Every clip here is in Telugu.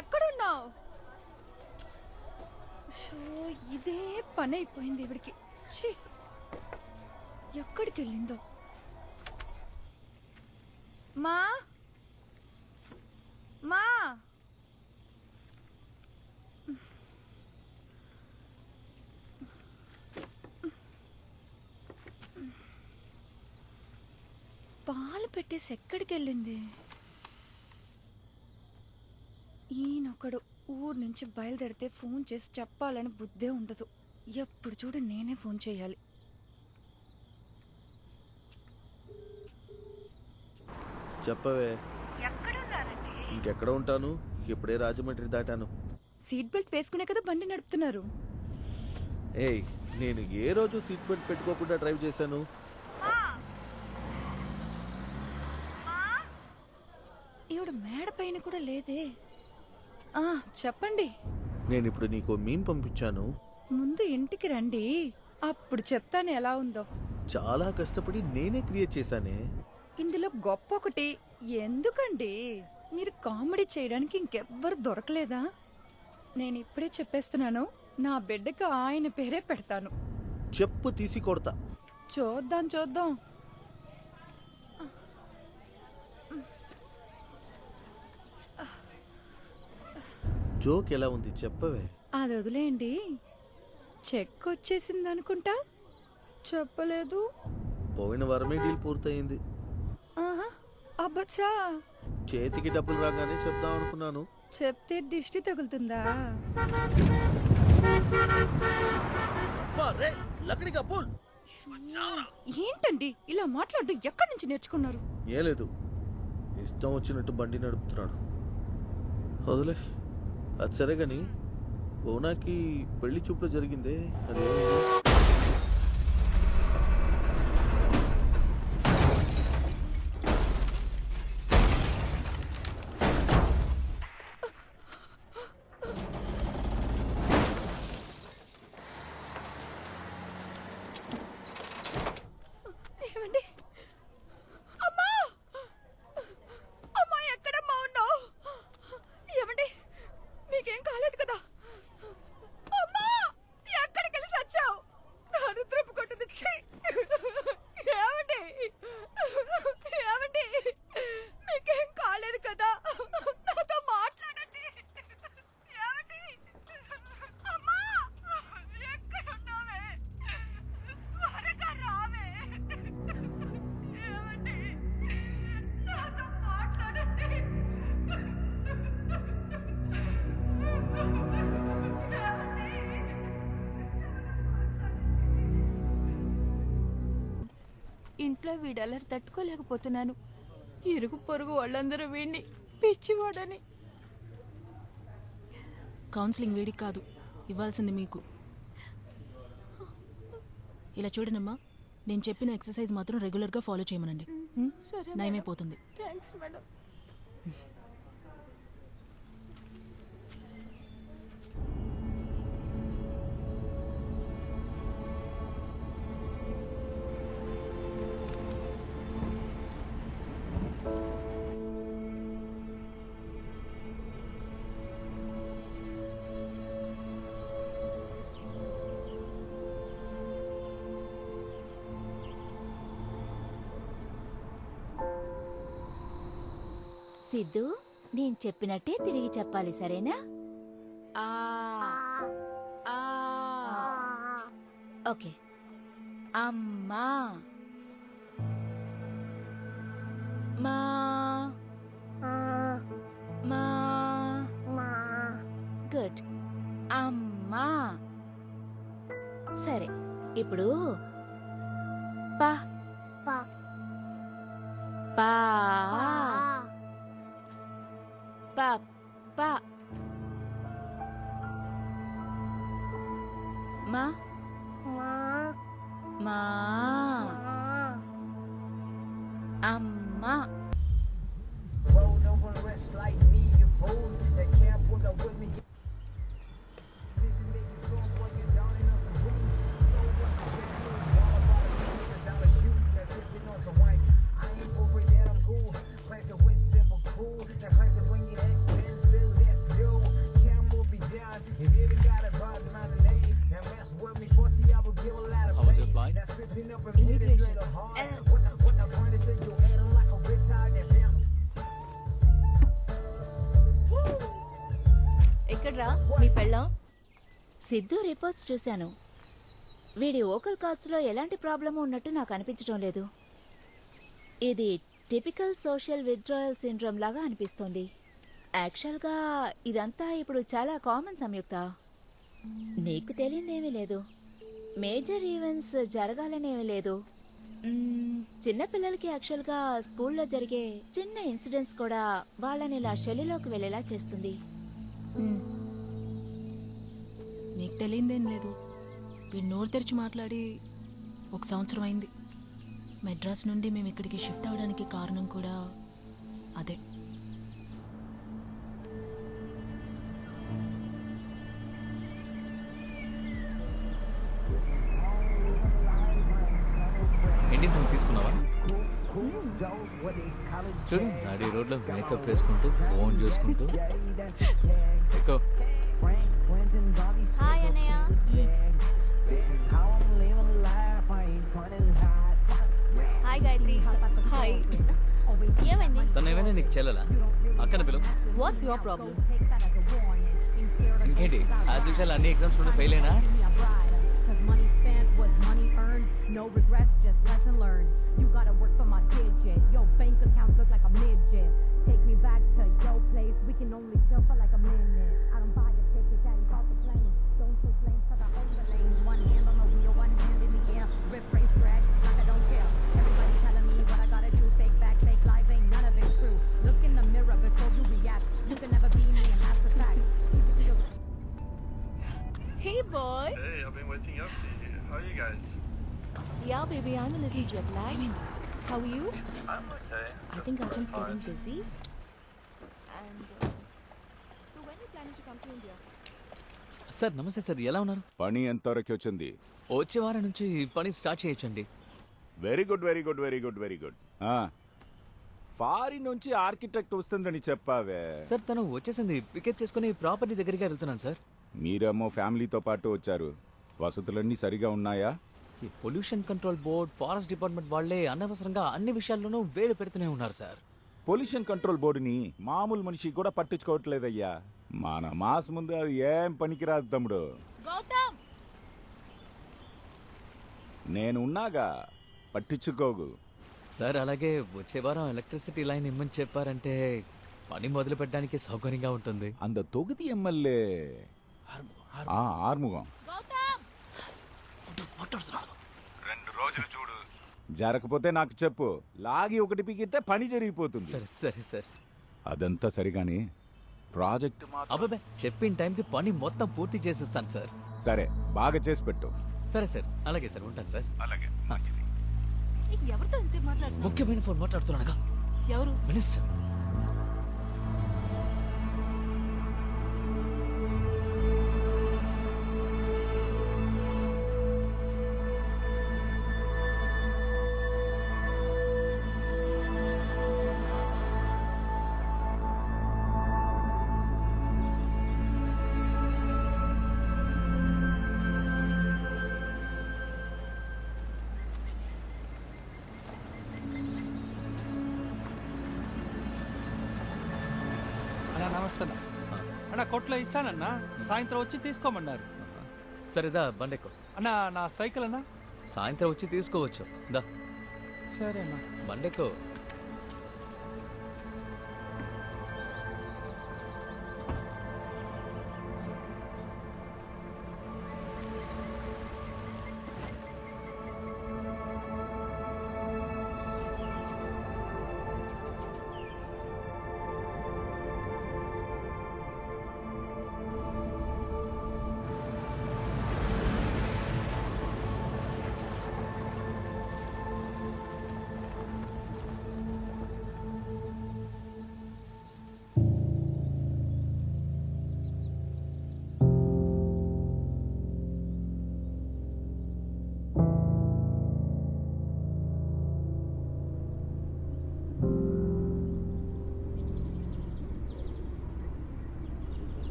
ఎక్కడున్నావు? ఇదే పని అయిపోయింది ఇవిడికి. ఎక్కడికి వెళ్ళిందో? మా మా పాలు పెట్టేసి ఎక్కడికి వెళ్ళింది? ఈయనొకడు ఊరు నుంచి బయలుదేరితే ఫోన్ చేసి చెప్పాలని బుద్ధే ఉండదు. ఎప్పుడు చూడు నేనే ఫోన్ చేయాలి. చెప్పవే. ఇంకెక్కడ ఉంటాను? ఇప్పుడే రాజమండ్రి దాటాను. సీట్ బెల్ట్ వేసుకునే కదా బండి నడుపుతున్నారు. ఏయ్, నేను ఏ రోజు సీట్ బెల్ట్ పెట్టుకోకుండా డ్రైవ్ చేశాను? ఈవిడ మేడ పైన కూడా లేదే. చెప్పండి. నేను ఇప్పుడు నీకు మీమ్ పంపించాను. ముందు ఇంటికి రండి, అప్పుడు చెప్తాను ఎలా ఉందో. చాలా కష్టపడి నేనే క్రియేట్ చేశానే. ఇందులో గొప్ప ఒకటి, ఎందుకండి మీరు కామెడీ చేయడానికి ఇంకెవ్వరు దొరకలేదా? నేను ఇప్పుడే చెప్పేస్తున్నాను, నా బిడ్డకు ఆయన పేరే పెడతాను. చెప్పు తీసి కొడతా. చూద్దాం చూద్దాం. జోక్ ఎలా ఉంది చెప్పవే. అది వదిలేయండి. చెక్ వచ్చేసింది అనుకుంటా. చెప్పలేదు. పోయిన వారమే డీల్ పూర్తయింది. అబ్బచ్చా, చేతికి డబ్బులు రాగానే చెప్దాం అనుకున్నాను. చెప్తే దిష్టి తగులుతుందా? ఏంటండి ఇలా మాట్లాడు? ఎక్కడి నుంచి నేర్చుకున్నారు? ఏ లేదు, ఇష్టం వచ్చినట్టు బండి నడుపుతున్నాడు. వదిలే. అది సరే గాని బోనాకి పెళ్లి చూపులో జరిగిందే, అది ఇంట్లో వీడల్లరి తట్టుకోలేకపోతున్నాను. ఇరుగు పొరుగు వాళ్ళందరూ వీడిని పిచ్చివాడని. కౌన్సిలింగ్ వీడికి కాదు ఇవ్వాల్సింది మీకు. ఇలా చూడనమ్మా, నేను చెప్పిన ఎక్సర్సైజ్ మాత్రం రెగ్యులర్గా ఫాలో చేయమనండి. నయమైపోతుంది. Thanks madam. సిద్ధు, నేను చెప్పినట్టే తిరిగి చెప్పాలి, సరేనా? ఓకే. అమ్మా, మా మా గుడ్. అమ్మా. సరే, ఇప్పుడు పా పా పా మా మా అమ్మా. ఇమిగ్రేషన్. ఎక్కడ్రా మీ పెళ్ళం? సిద్ధు రిపోర్ట్స్ చూశాను. వీడి ఓకల్ కార్డ్స్ లో ఎలాంటి ప్రాబ్లము ఉన్నట్టు నాకు అనిపించడం లేదు. ఇది టిపికల్ సోషల్ విత్డ్రాయల్ సిండ్రోమ్ లాగా అనిపిస్తోంది. యాక్చువల్గా ఇదంతా ఇప్పుడు చాలా కామన్ సంయుక్త. నీకు తెలియదేమీ లేదు. మేజర్ ఈవెంట్స్ జరగాలనేమీ లేదు. చిన్నపిల్లలకి యాక్చువల్గా స్కూల్లో జరిగే చిన్న ఇన్సిడెంట్స్ కూడా వాళ్ళని ఇలా శైలిలోకి వెళ్ళేలా చేస్తుంది. నీకు తెలియదేం లేదు. వీడు నోరు తెరిచి మాట్లాడి 1 సంవత్సరం అయింది. మెడ్రాస్ నుండి మేము ఇక్కడికి షిఫ్ట్ అవ్వడానికి కారణం కూడా అదే. ఇండియన్ ఫోన్ తీసుకున్నావా? చూడు నాడి రోడ్లో మేకప్ వేసుకుంటూ ఫోన్ చూసుకుంటూ ఎక్కువ. హాయ్ అన్నయ్య. హాయ్ గాయత్రి. హాయ్. ఏమైంది? తను ఏమైనా నీకు చెల్లలా? అక్కన పిలువు. What's your problem? ఇంకేంటి యాజ్ యూజువల్ అన్ని ఎగ్జామ్స్ కూడా ఫెయిల్ అయినా? Cause money spent was money earned. No regrets, just lesson learned. You gotta work for my digit. Your bank account look like a midget. Take me back to your place. We can only chill for like a minute. I don't buy a ticket, daddy's off the plane. Don't take blame cause I own the lane. One hand on the wheel, one hand in the air. Rip, race, drag, like I don't care. Everybody telling me what I gotta do. Fake back, fake lies, ain't none of it true. Look in the mirror before you react. You can never be me and that's the fact. Keep it to your... Hey boy. Hey, I've been waiting up for you. How are you guys? Yeah baby, I'm a little jet lagged. How are you? I'm okay. I think Just Arjun's fine. getting busy. And so when are you planning to come to India? Sir నమస్తే సార్, ఎలా ఉన్నారు? పని ఎంతవరకు వచ్చింది? వచ్చే వారం నుంచి పని స్టార్ట్ చేయొచ్చండి. Very good very good very good very good. Foreign నుంచి ఆర్కిటెక్ట్ వస్తుందని చెప్పావే. సార్ తను వచ్చేసింది, పికప్ చేసుకుని ప్రాపర్టీ దగ్గరికి వెళ్తున్నాను సార్. మీరేమో ఫ్యామిలీతో పాటు వచ్చారు. వసతులన్నీ సరిగా ఉన్నాయా? ఈ pollution control board, forest department వాళ్ళే అనవసరంగా అన్ని విషయాల్లోనూ వేలు పెడుతూనే ఉన్నారు సార్. పొల్యూషన్ కంట్రోల్ బోర్డుని మామూలు మనిషి కూడా పట్టించుకోవట్లేదయ్యా. మన మాస్ ముందు అది ఏం పనికిరాదు తమ్ముడు. నేను ఉన్నాగా, పట్టించుకోగు. సార్ అలాగే వచ్చే వారం ఎలక్ట్రిసిటీ లైన్ ఇమ్మని చెప్పారంటే పని మొదలు పెట్టడానికి సౌకర్యంగా ఉంటుంది. అంత తొగది ఎమ్మెల్యే ఆర్ముగం 2 రోజులు చూడు. జరగకపోతే నాకు చెప్పు. లాగి ఒకటి పీకితే పని జరిగిపోతుంది. సరే సరే సార్. అదంతా సరిగాని ప్రాజెక్ట్ అబ్బాబే చెప్పిన టైంకి పని మొత్తం పూర్తి చేసిస్తాను సార్. సరే, బాగా చేసి పెట్టు. సరే సార్, అలాగే సార్, ఉంటాను సార్. అలాగే. ఎవరితో ఇంత మాట్లాడుతున్నా? ముఖ్యమైన ఫోన్ మాట్లాడుతున్నానుగా. ఎవరు? మినిస్టర్. నమస్తే అన్న. కొట్లో ఇచ్చానన్నా, సాయంత్రం వచ్చి తీసుకోమన్నారు. సరేదా బండెక్కో. అన్నా నా సైకిల్ అన్నా సాయంత్రం వచ్చి తీసుకోవచ్చు. దా సరేనా బండెక్కో.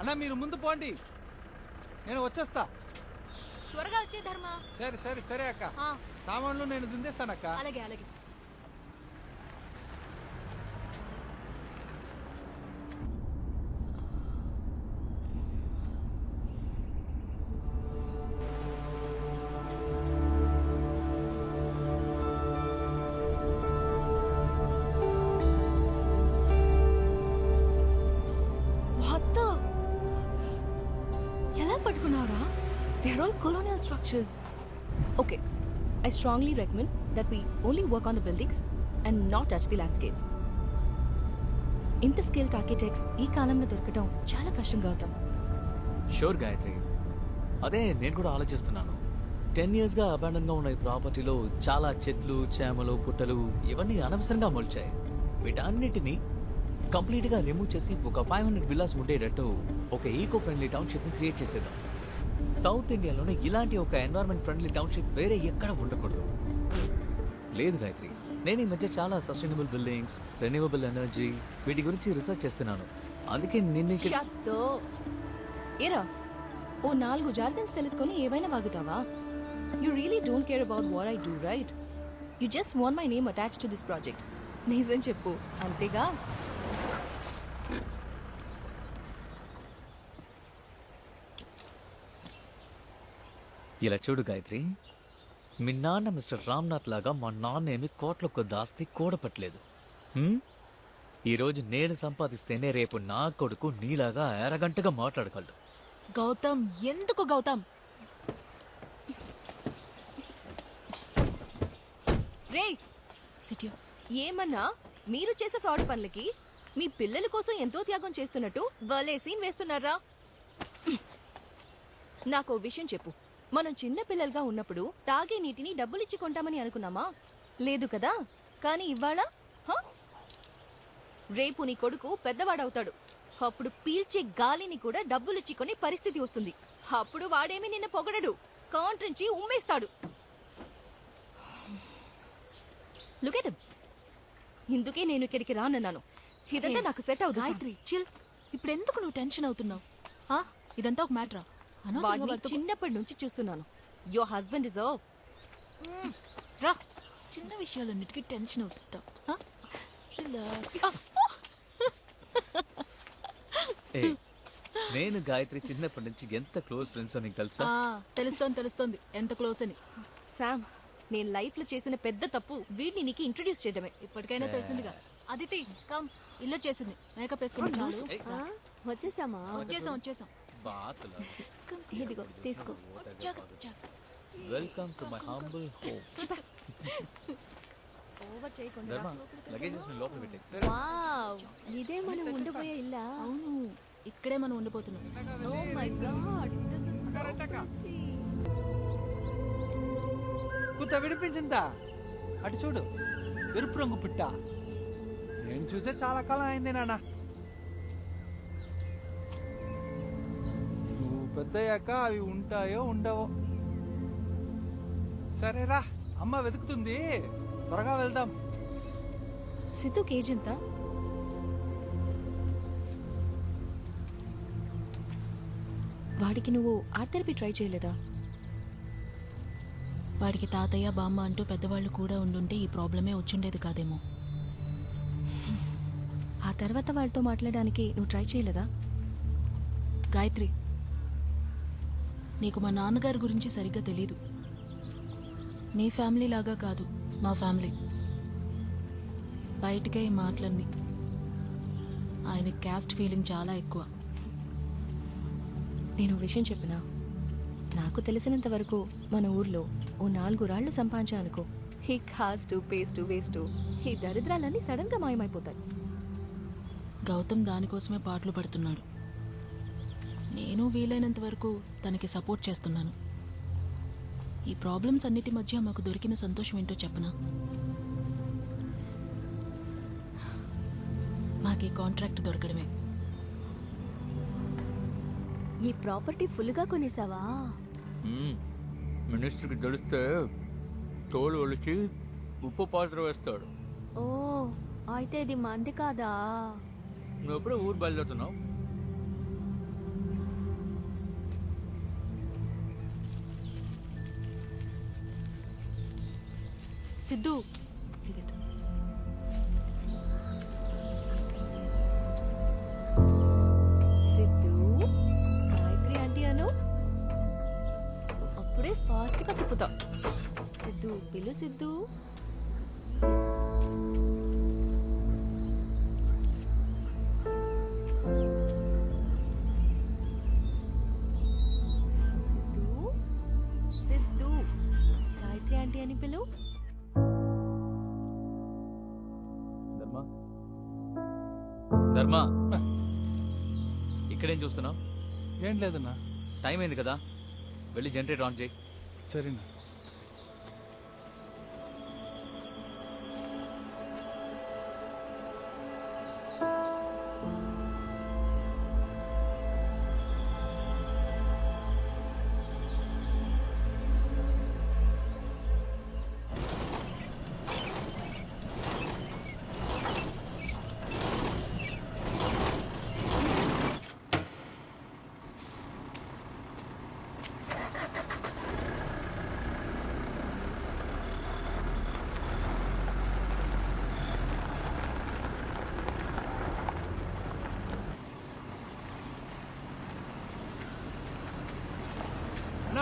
అన్నా మీరు ముందు పోండి, నేను వచ్చేస్తా. త్వరగా వచ్చే ధర్మ. సరే సరే సరే అక్క, సామాన్లు నేను దిందేస్తానక్క. అలాగే అలాగే. ఎలా పట్టుకున్నారా? They are all colonial structures. Okay, I strongly recommend that we only work on the buildings and not touch the landscapes. ఇంత స్కిల్డ్ ఆర్కిటెక్ట్స్ ఈ కాలంలో దొరకడం చాలా కష్టంగా అవుతాం. షూర్ గాయత్రి, అదే నేను కూడా ఆలోచిస్తున్నాను. 10 yearsగా అబాండన్గా ఉన్న ఈ ప్రాపర్టీలో చాలా చెట్లు, చేమలు, పుట్టలు ఇవన్నీ అనవసరంగా మొలిచాయి. వీటన్నిటిని కంప్లీట్గా రిమూవ్ చేసి ఒక 500 విల్లాస్ ఉండేటట్టు ఒక ఈకో ఫ్రెండ్లీ టౌన్షిప్ని క్రియేట్ చేసేద్దాం. సౌత్ ఇండియాలోనే ఇలాంటి ఒక ఎన్వైరన్మెంట్ ఫ్రెండ్లీ టౌన్షిప్ వేరే ఎక్కడ ఉండకూడదు. లేదు గాయత్రి, నేను ఈ మధ్య చాలా సస్టైనబుల్ బిల్డింగ్స్, రెన్యూవబుల్ ఎనర్జీ వీటి గురించి రీసెర్చ్ చేస్తున్నాను. అందుకే నిన్ను షత్తో ఏరా, ఓ 4 జార్గన్స్ తెలుసుకొని ఏమైనా వాగుతావా? You really don't care about what I do, right? You just want my name attach to this project. నిజం చెప్పు, అంతేగా? ఇలా చూడు గాయత్రి, మీ నాన్న మిస్టర్ రామ్నాథ్ లాగా మా నాన్న ఏమి కోట్ల కొద్ది ఆస్తి కూడపట్లేదు. ఈరోజు నేను సంపాదిస్తేనే రేపు నా కొడుకు నీలాగా అరగంటగా మాట్లాడగలడు. గౌతమ్, ఎందుకు గౌతమ్? రే సిటీ ఏమన్నా మీరు చేసే ఫ్రాడ్ పనులకి మీ పిల్లల కోసం ఎంతో త్యాగం చేస్తున్నట్టు వాళ్ళే సీన్ వేస్తున్నారా? నాకు ఓ విషయం చెప్పు, మనం చిన్న పిల్లలుగా ఉన్నప్పుడు తాగే నీటిని డబ్బులిచ్చి కొంటామని అనుకున్నామా? లేదు కదా. కానీ ఇవాళ రేపు నీ కొడుకు పెద్దవాడవుతాడు. అప్పుడు పీల్చే గాలిని కూడా డబ్బులిచ్చి కొనే పరిస్థితి వస్తుంది. అప్పుడు వాడేమి నిన్ను పొగడడు, కాంట్రించి ఉమ్మేస్తాడు. Look at him. ఇందుకే నేను ఇక్కడికి రానన్నాను. ఇదంతా నాకు సెట్ అవుతుంది. గాయత్రి చిల్. ఇప్పుడు ఎందుకు నువ్వు టెన్షన్ అవుతున్నావు? ఇదంతా ఒక మ్యాటరా? వాడిని చిన్నప్పటి నుంచి చూస్తున్నాను. యువర్ హస్బెండ్ ఇస్ రా, చిన్న విషయాలన్నిటికీ టెన్షన్ అవుతుంటావు. రిలాక్స్. నేను గాయత్రి చిన్నప్పటి నుంచి ఎంత క్లోజ్ ఫ్రెండ్స్ నీకు తెలుసా? తెలుస్తోంది ఎంత క్లోజ్ అని. శామ్, నేను లైఫ్ లో చేసిన పెద్ద తప్పు వీడిని నీకు ఇంట్రొడ్యూస్ చేయడమే. ఇప్పటికైనా తెలిసిందిగా. అదితి కమ్, ఇల్లు వచ్చేసింది. మేకప్ వేసుకుని వచ్చేసామా? వచ్చేసాం. ఇదిగో తీసుకో. Welcome to my humble home. Over చేయకుండా ధర్మ, లగేజెస్ ని లోపల పెట్టే. వావ్, ఇదే మనం ఉండిపోయే ఇల్లా? అవును, ఇక్కడే మనం ఉండిపోతున్నాం. Oh my god, this is so pretty. కుత్త విడిపించిందా? అటు చూడు, ఎరుపు రంగు పిట్ట. నేను చూసే చాలా కాలం అయింది నాన్న. నువ్వు పెద్దయ్యాక అవి ఉంటాయో ఉండవో. సరేరా, అమ్మ వెతుకుతుంది, త్వరగా వెళ్దాం. సిద్ధుకి ఏజ్ ఎంత? వాడికి నువ్వు ఆర్ట్ థెరపీ ట్రై చేయలేదా? వాడికి తాతయ్య, బామ్మ అంటూ పెద్దవాళ్ళు కూడా ఉండుంటే ఈ ప్రాబ్లమే వచ్చిండేది కాదేమో. ఆ తర్వాత వాళ్ళతో మాట్లాడడానికి నువ్వు ట్రై చేయలేదా? గాయత్రి, నీకు మా నాన్నగారి గురించి సరిగ్గా తెలీదు. నీ ఫ్యామిలీ లాగా కాదు మా ఫ్యామిలీ. బయటకే ఈ మాటలన్నీ. ఆయన క్యాస్ట్ ఫీలింగ్ చాలా ఎక్కువ. నేను విషయం చెప్పినా, నాకు తెలిసినంత వరకు మన ఊర్లో ఓ 4 రాళ్లు సంపాదించా అనుకో, ఈ కాస్టు, పేస్టు, వేస్టు, ఈ దరిద్రాలన్నీ సడన్ గా మాయమైపోతాయి. గౌతమ్ దానికోసమే పాటలు పడుతున్నాడు. నేను వీలైనంత వరకు తనకి సపోర్ట్ చేస్తున్నాను. ఈ ప్రాబ్లమ్స్ అన్నిటి మధ్య మాకు దొరికిన సంతోషం ఏంటో చెప్పనా? మాకు ఈ కాంట్రాక్ట్ దొరకడమే. ఈ ప్రాపర్టీ ఫుల్గా కొనేసావా? మినిస్టర్కి తెలిస్తే తోలు ఒలిచి ఉప్పు పాత్ర వేస్తాడు. ఓ, అయితే ఇది మంది కాదా? నువ్వు ఎప్పుడో ఊరు బయలుదేరుతున్నావు? సిద్ధు సిద్ధు గాయత్రి ఆంటీ అను అప్పుడే ఫాస్ట్ గా తిప్పుతాం. సిద్ధు పిలు సిద్ధు. సిద్ధు సిద్ధు గాయత్రి ఆంటీ అని పిలు. ధర్మ ధర్మ ఇక్కడేం చూస్తున్నావు? ఏం లేదన్నా. టైం అయింది కదా, వెళ్ళి జనరేటర్ ఆన్ చేయి. సరేనా.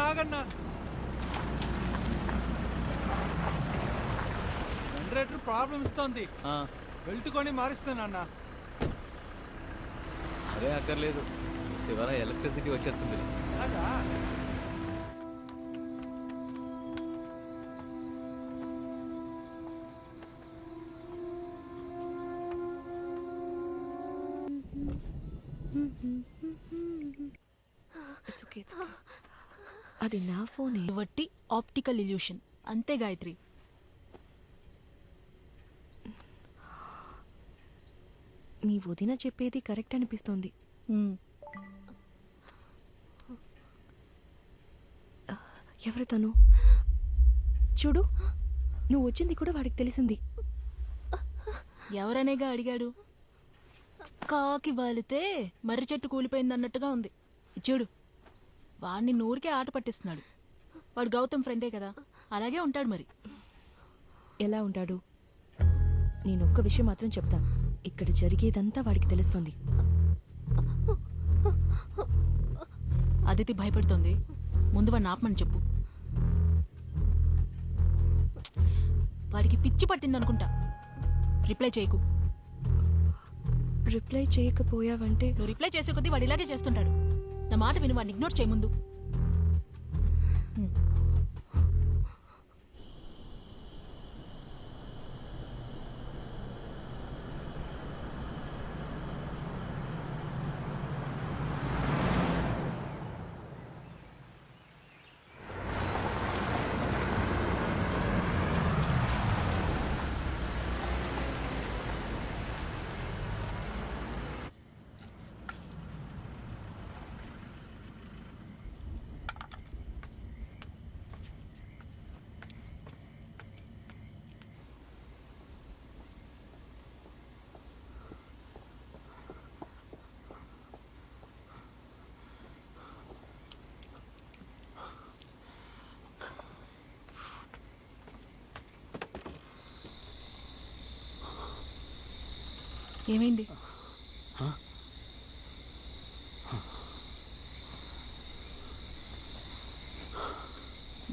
ఆగన్నా, జనరేటర్ ప్రాబ్లం ఇస్తోంది. వెళ్తుకొని మారుస్తాను అన్న. అదే అక్కర్లేదు, చివర ఎలక్ట్రిసిటీ వచ్చేస్తుంది. అలాగా? అది నా ఫోనే. వట్టి ఆప్టికల్ ఇల్యూషన్ అంతే గాయత్రి. మీ వదిన చెప్పేది కరెక్ట్ అనిపిస్తోంది. ఎవరు తను? చూడు, నువ్వు వచ్చింది కూడా వాడికి తెలిసింది. ఎవరనేగా అడిగాడు? కాకి వాలితే మర్రి చెట్టు కూలిపోయింది అన్నట్టుగా ఉంది. చూడు, వాడిని నూరికే ఆట పట్టిస్తున్నాడు. వాడు గౌతమ్ ఫ్రెండే కదా, అలాగే ఉంటాడు. మరి ఎలా ఉంటాడు? నేను ఒక్క విషయం మాత్రం చెప్తా, ఇక్కడ జరిగేదంతా వాడికి తెలుస్తుంది. అదితి భయపడుతోంది, ముందు వాడిని ఆపమని చెప్పు. వాడికి పిచ్చి పట్టిందనుకుంటా. రిప్లై చేయకు. రిప్లై చేయకపోయావంటే? నువ్వు రిప్లై చేసే కొద్దీ వాడు ఇలాగే చేస్తుంటాడు. నా మాట విని వాడిని ఇగ్నోర్ చేయ ముందు. ఏమైంది?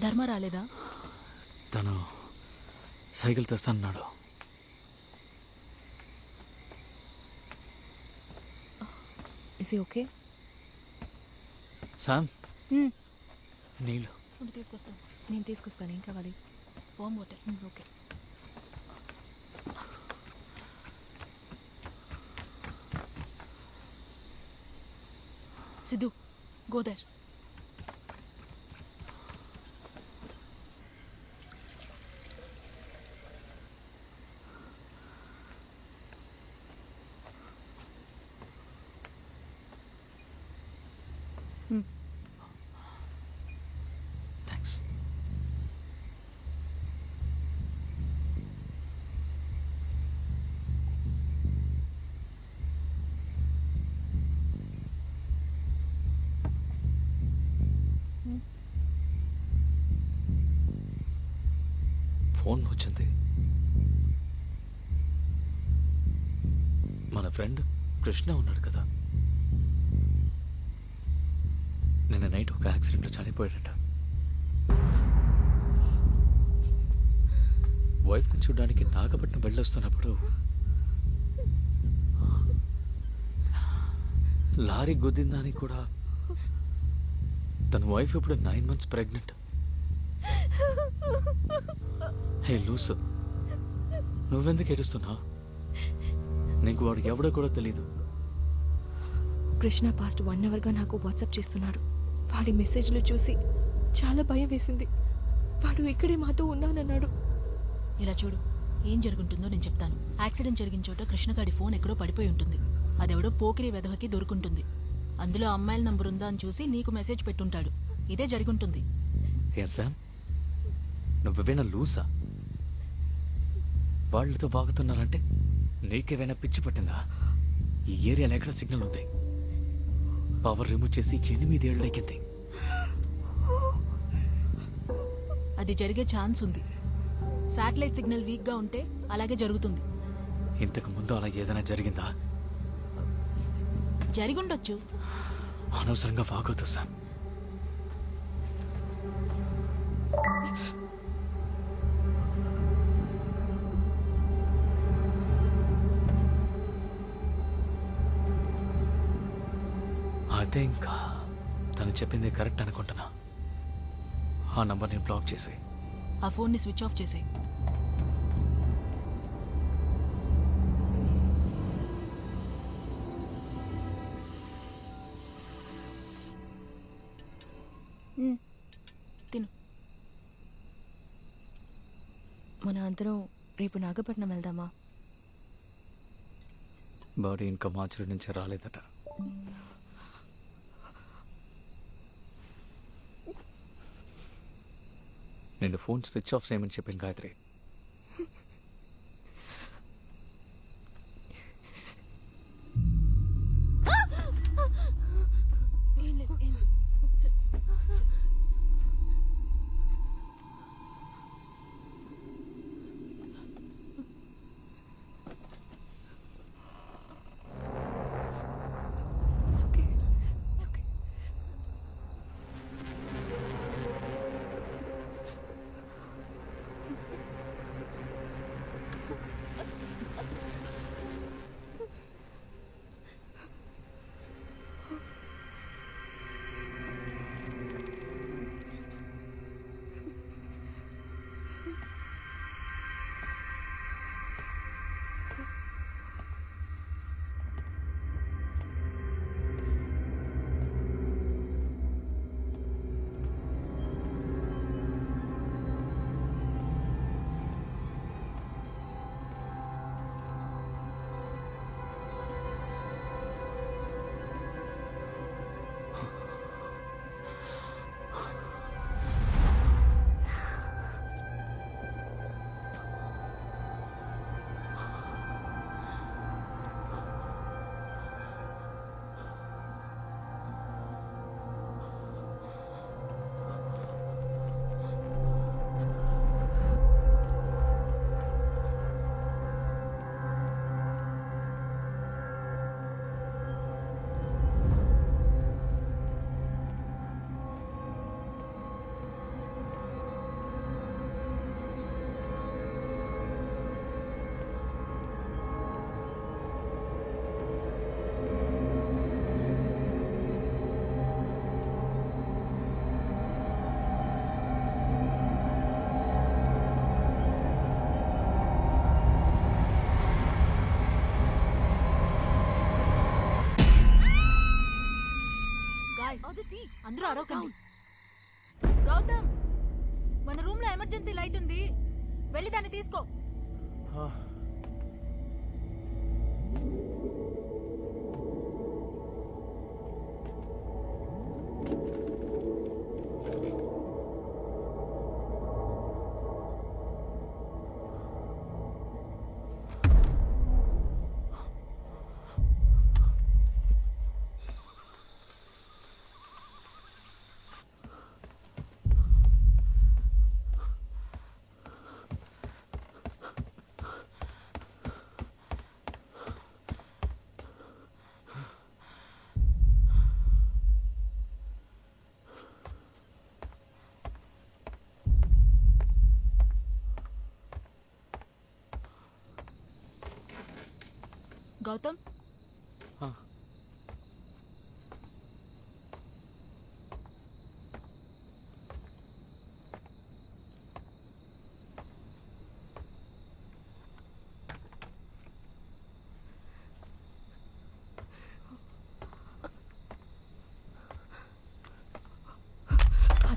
ధర్మ రాలేదా? తను సైకిల్ తెస్తానన్నాడు. Is okay? శామ్, నీళ్ళు తీసుకొస్తాను. నేను తీసుకొస్తాను. ఏం కావాలి? Warm water. Okay. Siddhu, go there. Thanks. Phone వచ్చింది. మన ఫ్రెండ్ కృష్ణ ఉన్నాడు కదా, నిన్న నైట్ ఒక యాక్సిడెంట్లో చనిపోయాడట. వైఫ్ని చూడడానికి నాగపట్నం వెళ్ళొస్తున్నప్పుడు లారీ గుద్దిందని కూడా తన వైఫ్ ఇప్పుడు 9 months ప్రెగ్నెంట్. హే లూసు, నువ్వెందుకు ఏడుస్తున్నావు? నీకు వాడు ఎవడో కూడా తెలీదు. కృష్ణ పాస్ట్ 1 hourగా నాకు వాట్సాప్ చేస్తున్నాడు. వాడి మెసేజ్లు చూసి చాలా భయం వేసింది. వాడు ఇక్కడే మాతో ఉన్నానన్నాడు. ఇలా చూడు, ఏం జరుగుంటుందో నేను చెప్తాను. యాక్సిడెంట్ జరిగిన చోట కృష్ణగాడి ఫోన్ ఎక్కడో పడిపోయి ఉంటుంది. అదెవడో పోకిరి వెధవకి దొరుకుంటుంది. అందులో అమ్మాయిల నంబర్ ఉందా అని చూసి నీకు మెసేజ్ పెట్టుంటాడు. ఇదే జరుగుంటుంది. ఏ శామ్, నువ్వేమైనా లూసా? వాళ్ళతో వాగుతున్నారంటే నీకేమైనా పిచ్చి పట్టిందా? ఈ ఏరియాలో ఎక్కడ సిగ్నల్ ఉంది? పవర్ రిమూవ్ చేసి 8 ఏళ్ళెక్కింది. అది జరిగే ఛాన్స్ ఉంది. శాటిలైట్ సిగ్నల్ వీక్గా ఉంటే అలాగే జరుగుతుంది. ఇంతకు ముందు అలా ఏదైనా జరిగిందా? జరిగుండొచ్చు. అనవసరంగా వాగొద్దు శామ్. అదే ఇంకా తను చెప్పింది కరెక్ట్ అనుకుంటున్నా. ఆ నంబర్ని బ్లాక్ చేసి ఆ ఫోన్ని స్విచ్ ఆఫ్ చేసే. తిను. మన అందరం రేపు నాగపట్నం వెళ్దామా? బాడీ ఇంకా మార్చి నుంచి రాలేదట. నేను ఫోన్ స్విచ్ ఆఫ్ చేయమని చెప్పింది గాయత్రి. అందరూ అరవకండి. గౌతమ్, మన రూమ్ లో ఎమర్జెన్సీ లైట్ ఉంది, వెళ్ళి దాన్ని తీసుకో. గౌతమ్ ఆ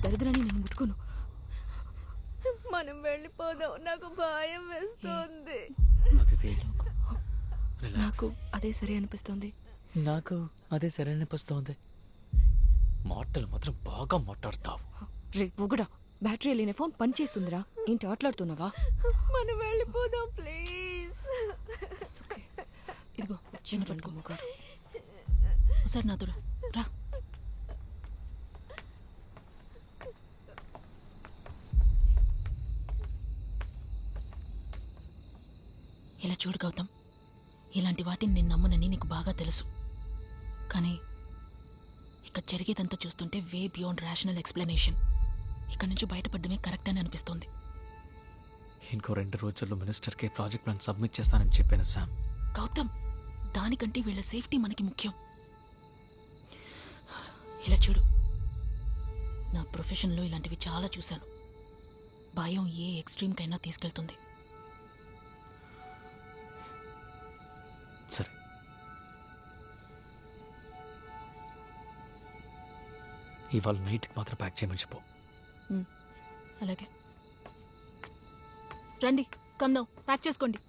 దరిద్రాన్ని నేను ముట్టుకోను. మనం వెళ్ళిపోదాం, నాకు భయం వేస్తుంది. నాకు అదే సరే అనిపిస్తుంది. నాకు అదే సరే అనిపిస్తోంది. మాటలు మాత్రం బాగా మాట్లాడతావు. రే పొగడా, బ్యాటరీ వెళ్ళిన ఫోన్ పని చేస్తుందిరా. ఏంటి ఆటలాడుతున్నావా? మనం వెళ్ళిపోదాం ప్లీజ్. ఇదిగో చిన్న పట్టుకో ముఖాడు. ఒకసారి నాతో రా. ఇలా చూడు గౌతమ్, ఇలాంటి వాటిని నేను నమ్మనని నీకు బాగా తెలుసు. కానీ ఇక్కడ జరిగేదంతా చూస్తుంటే వే బియాండ్ రేషనల్ ఎక్స్ప్లెనేషన్. ఇక్కడ నుంచి బయటపడమే కరెక్ట్ అని అనిపిస్తోంది. ఇంకో 2 రోజుల్లో మినిస్టర్కి ప్రాజెక్ట్ ప్లాన్ సబ్మిట్ చేస్తానని చెప్పాను శామ్. గౌతమ్, దానికంటే వీళ్ళ సేఫ్టీ మనకి ముఖ్యం. ఇలా చూడు, నా ప్రొఫెషన్లో ఇలాంటివి చాలా చూశాను. భయం ఏ ఎక్స్ట్రీమ్కైనా తీసుకెళ్తుంది. సరే, ఇవాళ నైట్కి మాత్రం ప్యాక్ చేయమని చెప్పు. అలాగే. రండి, కమ్ నౌ, ప్యాక్ చేసుకోండి.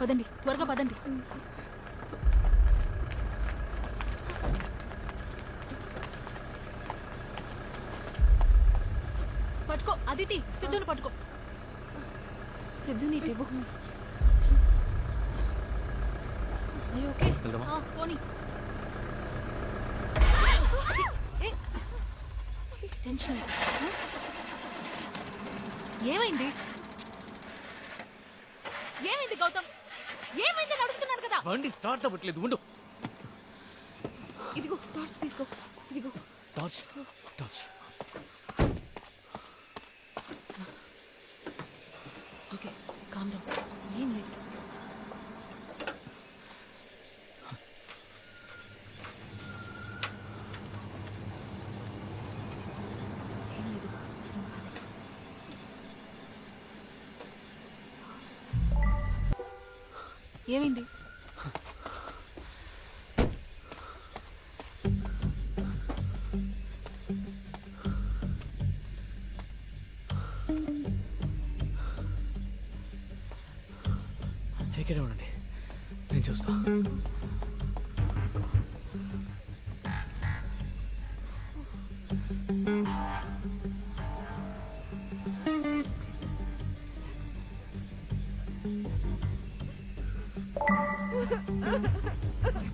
పదండి, త్వరగా పదండి. పట్టుకో అదితి, సిద్ధుని పట్టుకో. సిద్ధుని టివ్వు. ఓకే వెళ్దామా? పోనీ. టెన్షన్. ఏమైంది? ఏమైంది గౌతమ్? ఏమైంది అడుగుతున్నాను కదా. బండి స్టార్ట్ అవ్వట్లేదు, ఉండు. ఇదిగో టార్చ్ తీసుకో. ఇదిగో torch. Torch. Okay, calm down. ఏం లేదు. ఏం లేదు. ఏమైంది? ఇక్కడే ఉండండి, నేను చూస్తా.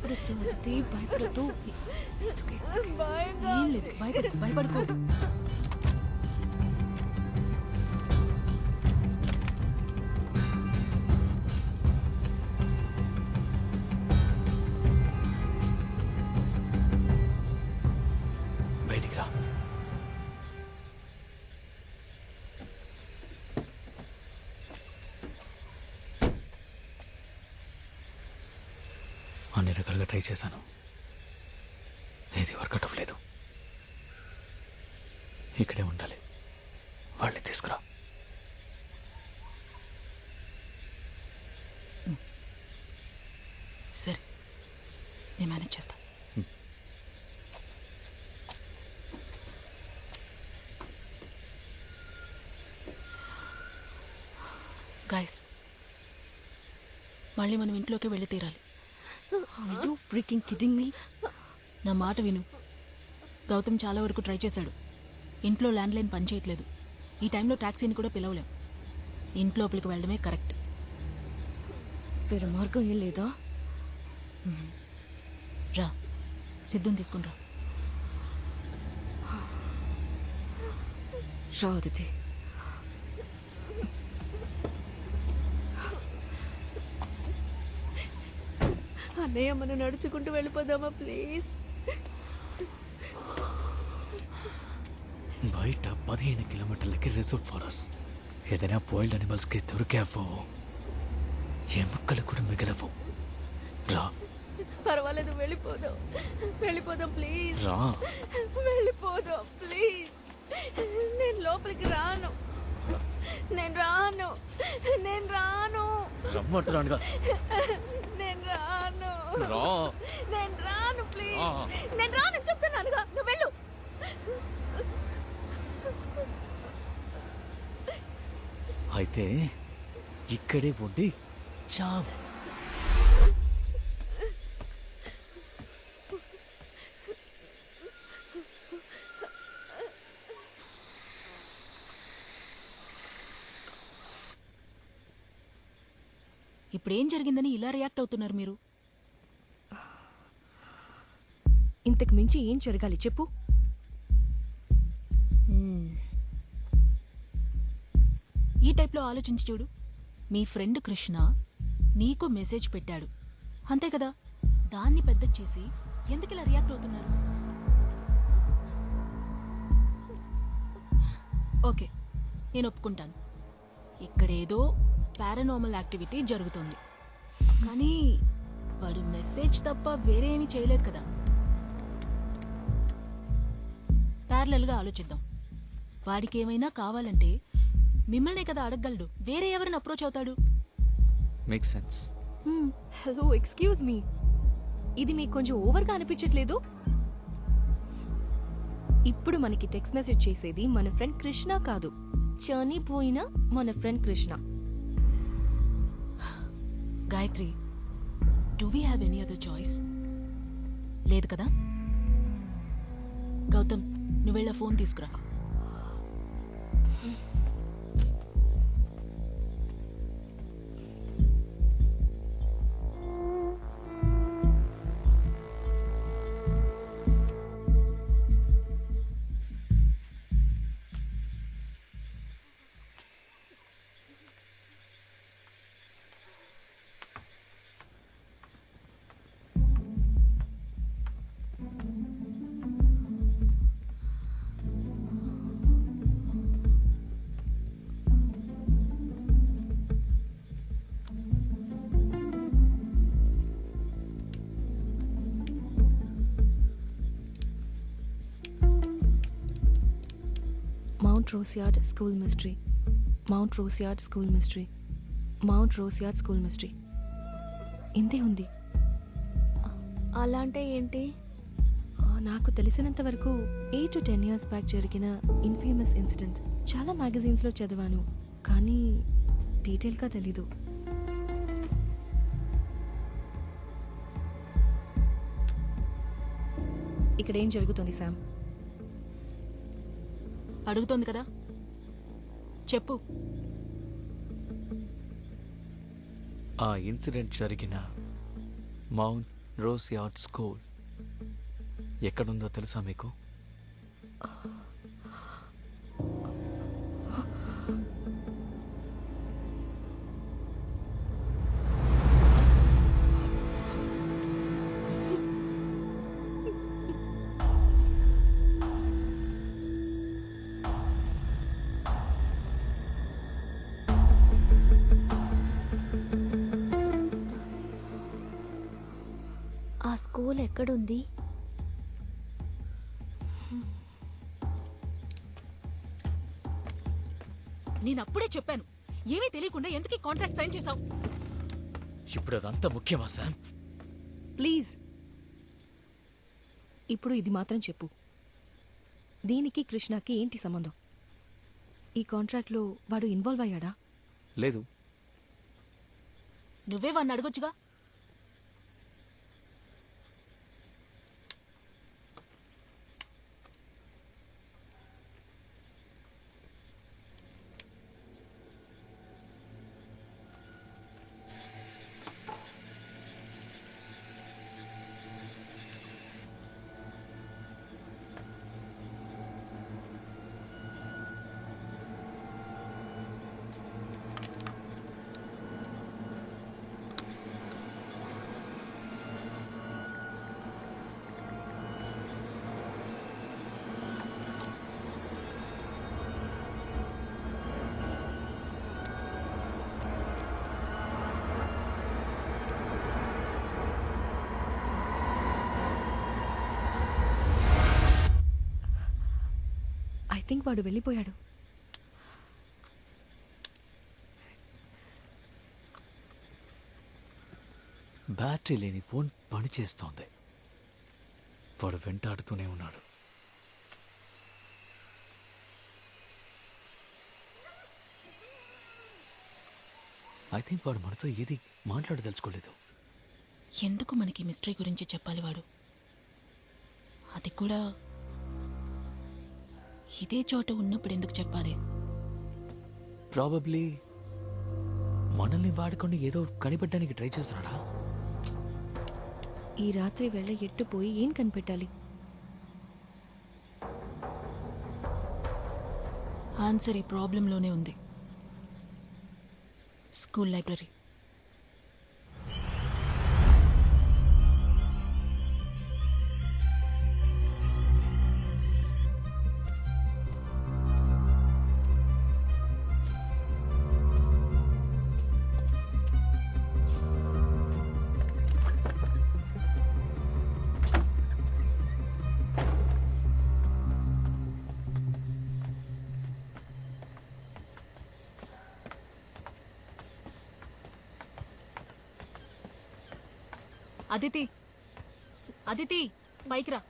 భయపడద్దు అదితి, భయపడద్దు. ఏం లేదు, భయపడుకో. బయటికి రా. అన్ని రకాలుగా ట్రై చేశాను, ఏది వర్కౌట్ అవ్వలేదు. ఇక్కడే ఉండాలి, వాళ్ళని తీసుకురా. సరే, నేను మేనేజ్ చేస్తా. గాయస్, మళ్ళీ మనం ఇంట్లోకి వెళ్ళి తీరాలి. Are you freaking kidding me? నా మాట విను. గౌతమ్ చాలా వరకు ట్రై చేశాడు. ఇంట్లో ల్యాండ్లైన్ పనిచేయట్లేదు. ఈ టైంలో ట్యాక్సీని కూడా పిలవలేం. ఇంట్లోపలికి వెళ్ళడమే కరెక్ట్. వేరే మార్గం ఏం లేదా? రా, సిద్ధుని తీసుకుంటా. రాదితి. అన్నయ్య మనం నడుచుకుంటూ వెళ్ళిపోదామా ప్లీజ్? బయట 15 కిలోమీటర్లకి రిజర్వ్ ఫారెస్ట్. ఏదైనా వైల్డ్ అనిమల్స్కి దొరికావో ఎముక్కలు కూడా మిగలవు. రా. పర్వాలేదు, వెళ్ళిపోదాం. వెళ్ళిపోదాం ప్లీజ్. రా. వెళ్ళిపోదాం ప్లీజ్. నేను లోపలికి రాను. నేను రాను. నేను రాను. రమ్మంటున్నానుగా. నేను రాను. రా. నేను రాను ప్లీజ్. నేను రాను చెప్తున్నానుగా. నువ్వు వెళ్ళు. అయితే ఇక్కడే ఉండి చావు. ఇప్పుడేం జరిగిందని ఇలా రియాక్ట్ అవుతున్నారు మీరు? ఇంతకు మించి ఏం జరగాలి చెప్పు? ఈ టైప్లో ఆలోచించి చూడు. మీ ఫ్రెండ్ కృష్ణ నీకు మెసేజ్ పెట్టాడు అంతే కదా, దాన్ని పెద్ద చేసి ఎందుకు ఇలా రియాక్ట్ అవుతున్నారు? ఓకే, నేను ఒప్పుకుంటాను, ఇక్కడేదో పారానార్మల్ యాక్టివిటీ జరుగుతుంది. కానీ వాడు మెసేజ్ తప్ప వేరే ఏమీ చేయలేదు కదా. ప్యారలల్గా ఆలోచిద్దాం. వాడికి ఏమైనా కావాలంటే మిమ్మల్నే కదా అడగగలడు, వేరే ఎవరిని అప్రోచ్ అవుతాడు? Make sense. Hello, excuse me, ఇది మీకు కొంచెం ఓవర్గా అనిపించట్లేదు? ఇప్పుడు మనకి టెక్స్ట్ మెసేజ్ చేసేది మన ఫ్రెండ్ కృష్ణ కాదు, చనిపోయిన మన friend Krishna. Gayatri, do we have any other choice? లేదు కదా. గౌతమ్, నువ్వు వెళ్ళా ఫోన్ తీసుకురా. Mount Roseyard School Mystery. Mount Roseyard School Mystery. Mount Roseyard School Mystery. ఇంతే ఉంది. అలా అంటే ఏంటి? నాకు తెలిసినంత వరకు 8 to 10 years బ్యాక్ జరిగిన ఇన్ఫేమస్ ఇన్సిడెంట్. చాలా మ్యాగజైన్స్లో చదివాను, కానీ డీటెయిల్గా తెలీదు. ఇక్కడ ఏం జరుగుతుంది శామ్? అడుగుతోంది కదా, చెప్పు. ఆ ఇన్సిడెంట్ జరిగిన మౌంట్ రోసియార్డ్ స్కూల్ ఎక్కడుందో తెలుసా మీకు? ఆ స్కూల్ ఎక్కడుంది? నేను అప్పుడే చెప్పాను, ఏమీ తెలియకుండా ఎందుకు కాంట్రాక్ట్ సైన్ చేశావు? ఇప్పుడు అదంతా ముఖ్యమా శామ్? ప్లీజ్, ఇప్పుడు ఇది మాత్రం చెప్పు, దీనికి కృష్ణకి ఏంటి సంబంధం? ఈ కాంట్రాక్ట్లో వాడు ఇన్వాల్వ్ అయ్యాడా? లేదు. నువ్వే వాడిని అడగొచ్చుగా. ఐ థింక్ వాడు వెళ్ళిపోయాడు. బ్యాటరీ లేని ఫోన్ పనిచేస్తోంది. వాడు వెంటాడుతూనే ఉన్నాడు. ఐ థింక్ వాడు మనతో ఏది మాట్లాడదలుచుకోలేదు. ఎందుకు మనకి మిస్టరీ గురించి చెప్పాలి వాడు? అది కూడా ఇదే చోట ఉన్నప్పుడు ఎందుకు చెప్పాలి? ప్రాబబ్లీ మనల్ని వాడుకొని ఏదో కనిపెట్టడానికి ట్రై చేస్తున్నాడా? ఈ రాత్రి వేళ ఎట్టుపోయి ఏం కనిపెట్టాలి? ఆన్సర్ ఈ ప్రాబ్లంలోనే ఉంది. School library. అదితి, అదితి, పైకి రా.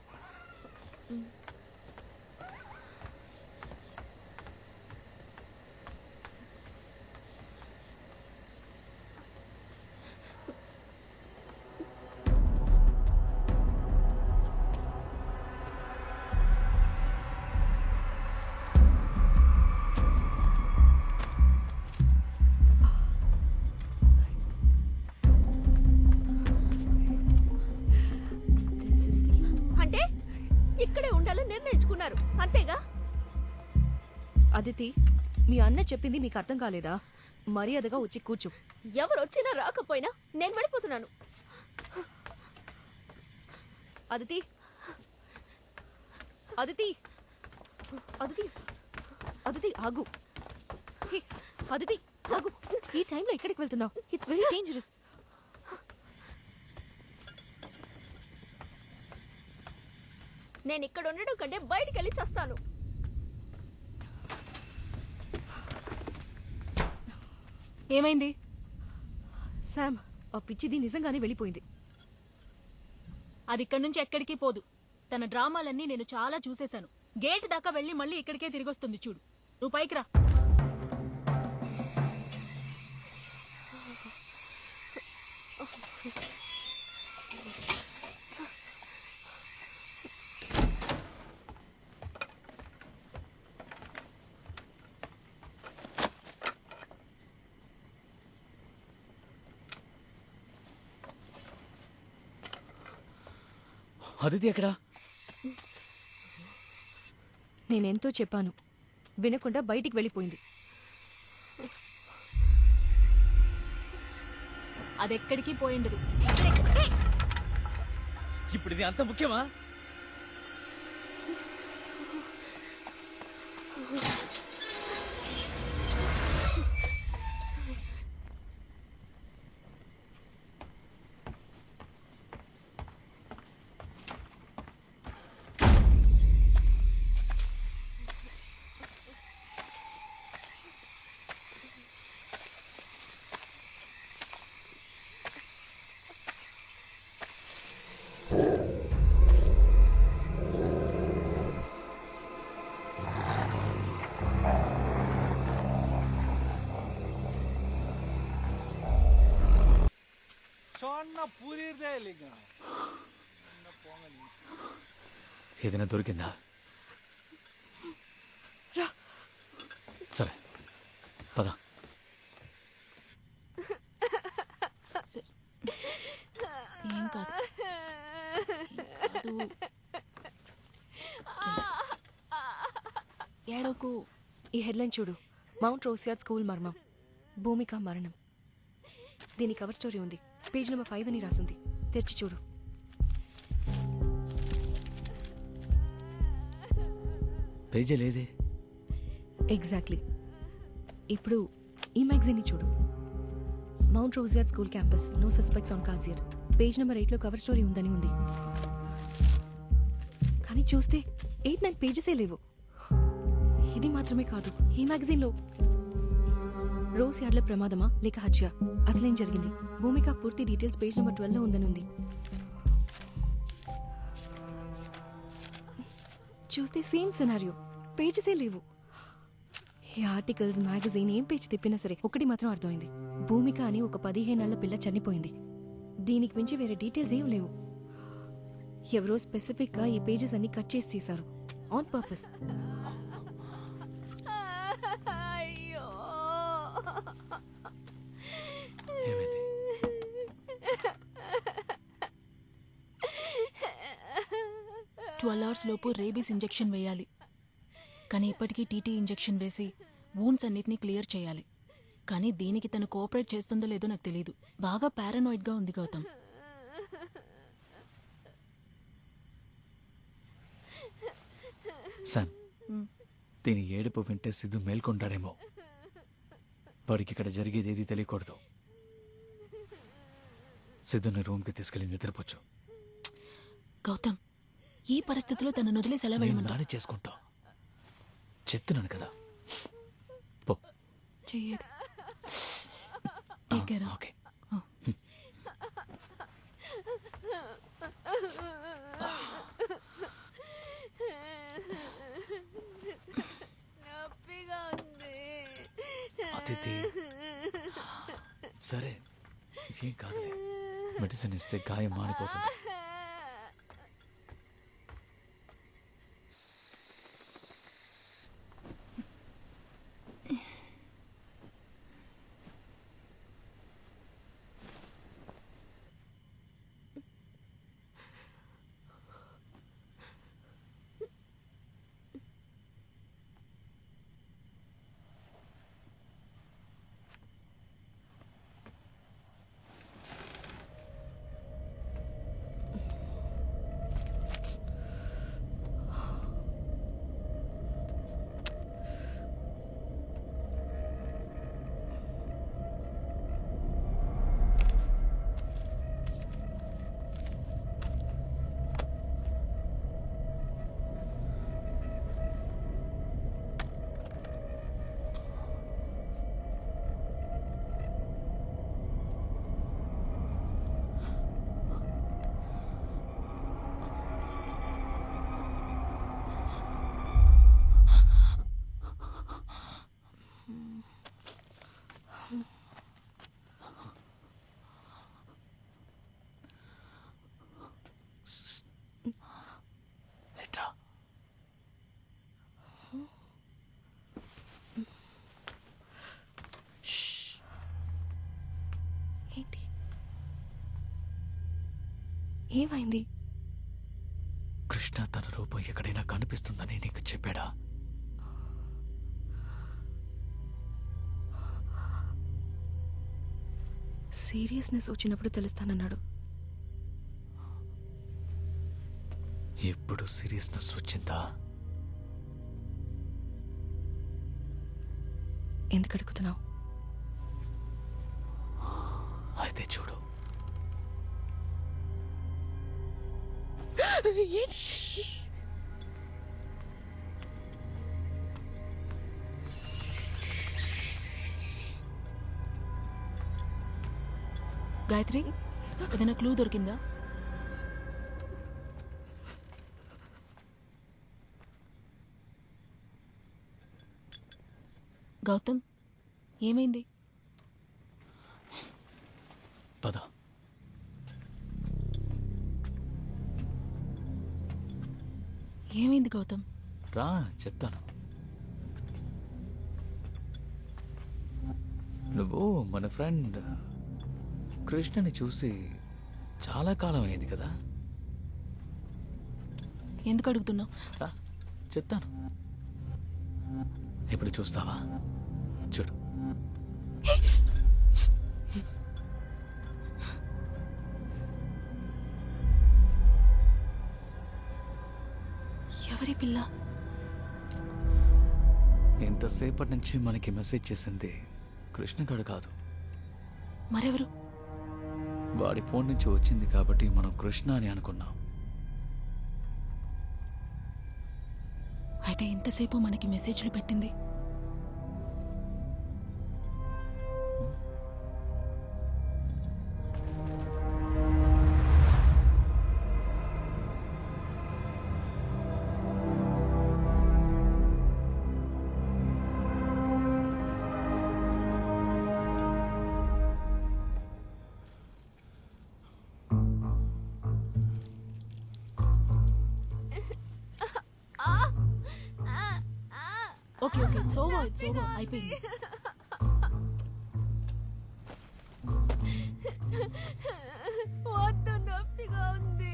అంటే ఇక్కడే ఉండాలని నిర్ణయించుకున్నారు అంతేగా? అదితి, మీ అన్న చెప్పింది మీకు అర్థం కాలేదా? మర్యాదగా వచ్చి కూర్చో. ఎవరు వచ్చినా రాకపోయినా నేను వెళ్ళిపోతున్నాను. అదితి, అదితి, అదితి, అదితి ఆగు. హే, అదితి ఆగు. ఈ టైంలో ఎక్కడికి వెళ్తున్నావు? It's very dangerous. నేను ఇక్కడ ఉండడం కంటే బయటికి వెళ్ళి చేస్తాను. ఏమైంది? శామ్, ఆ పిచ్చిది నిజంగానే వెళ్ళిపోయింది. అది ఇక్కడి నుంచి ఎక్కడికి పోదు. తన డ్రామాలన్నీ నేను చాలా చూసేశాను. గేట్ దాకా వెళ్ళి మళ్ళీ ఇక్కడికే తిరిగొస్తుంది చూడు. నువ్వు పైకి రా. అదితి ఎక్కడా? నేనెంతో చెప్పాను, వినకుండా బయటికి వెళ్ళిపోయింది. అదెక్కడికి పోయిండదు. ఇప్పుడు ఇది అంత ముఖ్యమా? ఏదైనా దొరికిందా? సరే పద. ఏం కాదు. ఏడోకు. ఈ హెడ్లైన్ చూడు, మౌంట్ రోసియాడ్ స్కూల్ మర్మం, భూమిక మరణం. దీని కవర్ స్టోరీ ఉంది. పేజ్ నెంబర్ 5 అని రాసింది. తెరిచి చూడు. పేజీ లేదే. ఎగ్జాక్ట్లీ. ఇప్పుడు ఈ మ్యాగజైన్ని చూడు. మౌంట్ రోసియాడ్ school campus, no suspects on కాజియర్. పేజ్ నెంబర్ 8లో కవర్ స్టోరీ ఉందని ఉంది. కానీ చూస్తే 8-9 పేజెసే లేవు. ఇది మాత్రమే కాదు, ఈ మ్యాగజైన్లో రోజ్ యార్డ్ల ప్రమాదమా లేక హత్య, అసలేం జరిగింది, భూమిక పూర్తి డీటెయిల్స్ పేజ్ నెంబర్ 12లో ఉందని ఉంది. చూస్తే సేమ్ సినారియో, పేజెసే లేవు. ఈ ఆర్టికల్స్, మ్యాగజైన్ ఏం పేజ్ తిప్పినా సరే ఒకటి మాత్రం అర్థమైంది, భూమిక అని ఒక 15 ఏళ్ల పిల్ల చనిపోయింది. దీనికి మించి వేరే డీటెయిల్స్ ఏం లేవు. ఎవరో స్పెసిఫిక్గా ఈ పేజెస్ అన్ని కట్ చేసి తీశారు, ఆన్ పర్పస్. ఏమైంది? 12 hours లోపు రేబీస్ ఇంజెక్షన్ వేయాలి. కానీ ఇప్పటికీ టీటీ ఇంజెక్షన్ వేసి వూండ్స్ అన్నిటినీ క్లియర్ చేయాలి. కానీ దీనికి తను కోఆపరేట్ చేస్తుందో లేదో నాకు తెలియదు. బాగా పారానాయిడ్గా ఉంది గౌతమ్. శామ్, దీని ఏడుపు వింటే సిద్ధు మేల్కొంటాడేమో. వాడికి ఇక్కడ జరిగేది ఏది తెలియకూడదు. సిద్ధుని రూమ్కి తీసుకెళ్ళి నిద్రపోచ్చు. గౌతమ్, ఈ పరిస్థితిలో తను వదిలేసి ఎలా వెళ్ళమంటా? నానే చేసుకుంటా, చెప్తున్నాను కదా. పో. చెయ్యేది. Take care. ఓకే. అతిథి, సరే ఏం కాదులే, మెడిసిన్ ఇస్తే గాయం మానిపోతుంది. ఏంటి, ఏమైంది? కృష్ణ తన రూపం ఎక్కడైనా కనిపిస్తుందని నీకు చెప్పాడా? సీరియస్నెస్ వచ్చినప్పుడు తెలుస్తానన్నాడు. ఎప్పుడు సీరియస్నెస్ వచ్చిందా? ఎందుకు అడుగుతున్నావు? అయితే చూడు. గాయత్రి, ఏదైనా క్లూ దొరికిందా? గౌతమ్, ఏమైంది? పద. ఏమైంది గౌతమ్? రా, చెప్తాను. నువ్వు మన ఫ్రెండ్ కృష్ణని చూసి చాలా కాలం అయింది కదా? ఎందుకు అడుగుతున్నావు? రా, చెప్తాను. ఇప్పుడు చూస్తావా? చూడు. ఎవరి పిల్ల? ఇంతసేపటి నుంచి మనకి మెసేజ్ చేసింది కృష్ణగాడు కాదు, మరెవరు? వాడి ఫోన్ నుంచి వచ్చింది కాబట్టి మనం కృష్ణ అని అనుకున్నాం. అయితే ఇంతసేపు మనకి మెసేజ్లు పెట్టింది ఓకే ఓకే ఇట్స్ ఓవర్ అయిపోయింది. వద్దు, నొప్పిగా ఉంది.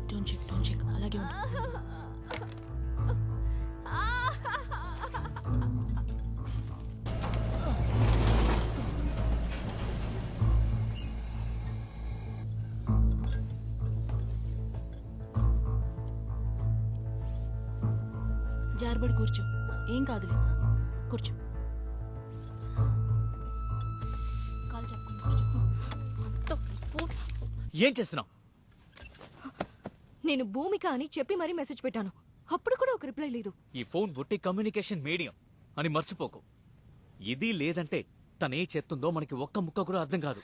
డోంట్ చెక్ అలాగే ఉండు. జారబడి కూర్చో, ఏం కాదులే, కూర్చో. కాలు చెప్పుకుని కూర్చో. ఏం చేస్తున్నావు? నేను భూమిక అని చెప్పి మరీ మెసేజ్ పెట్టాను, అప్పుడు కూడా ఒక రిప్లై లేదు. ఈ ఫోన్ ఒట్టి కమ్యూనికేషన్ మీడియం అని మర్చిపోకు. ఇది లేదంటే తనే చేస్తుందో మనకి ఒక్క ముక్క కూడా అర్థం కాదు.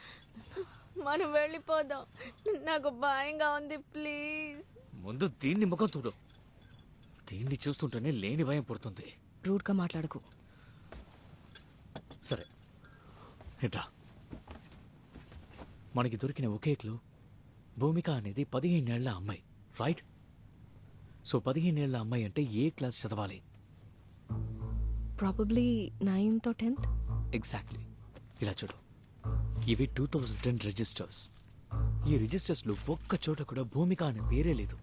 మనం వెళ్ళిపోదాం, నాకు భయంగా ఉంది, ప్లీజ్. ముందు దీన్ని ముఖం చూడు. దీన్ని చూస్తుంటేనే లేని భయం పుడుతుంది. రూడ్ గా మాట్లాడకు. సరే ఇట్రా. మనకి దొరికిన ఒకే క్లూ భూమిక అనేది 15 ఏళ్ల అమ్మాయి, రైట్? సో 15 ఏళ్ల అమ్మాయి అంటే ఏ క్లాస్ చదవాలి? Probably 9th or 10th. Exactly. ఇలా చూడు, ఇవి 2010 రిజిస్టర్స్. ఈ రిజిస్టర్స్లో ఒక్క చోట కూడా భూమిక అనే పేరే లేదు.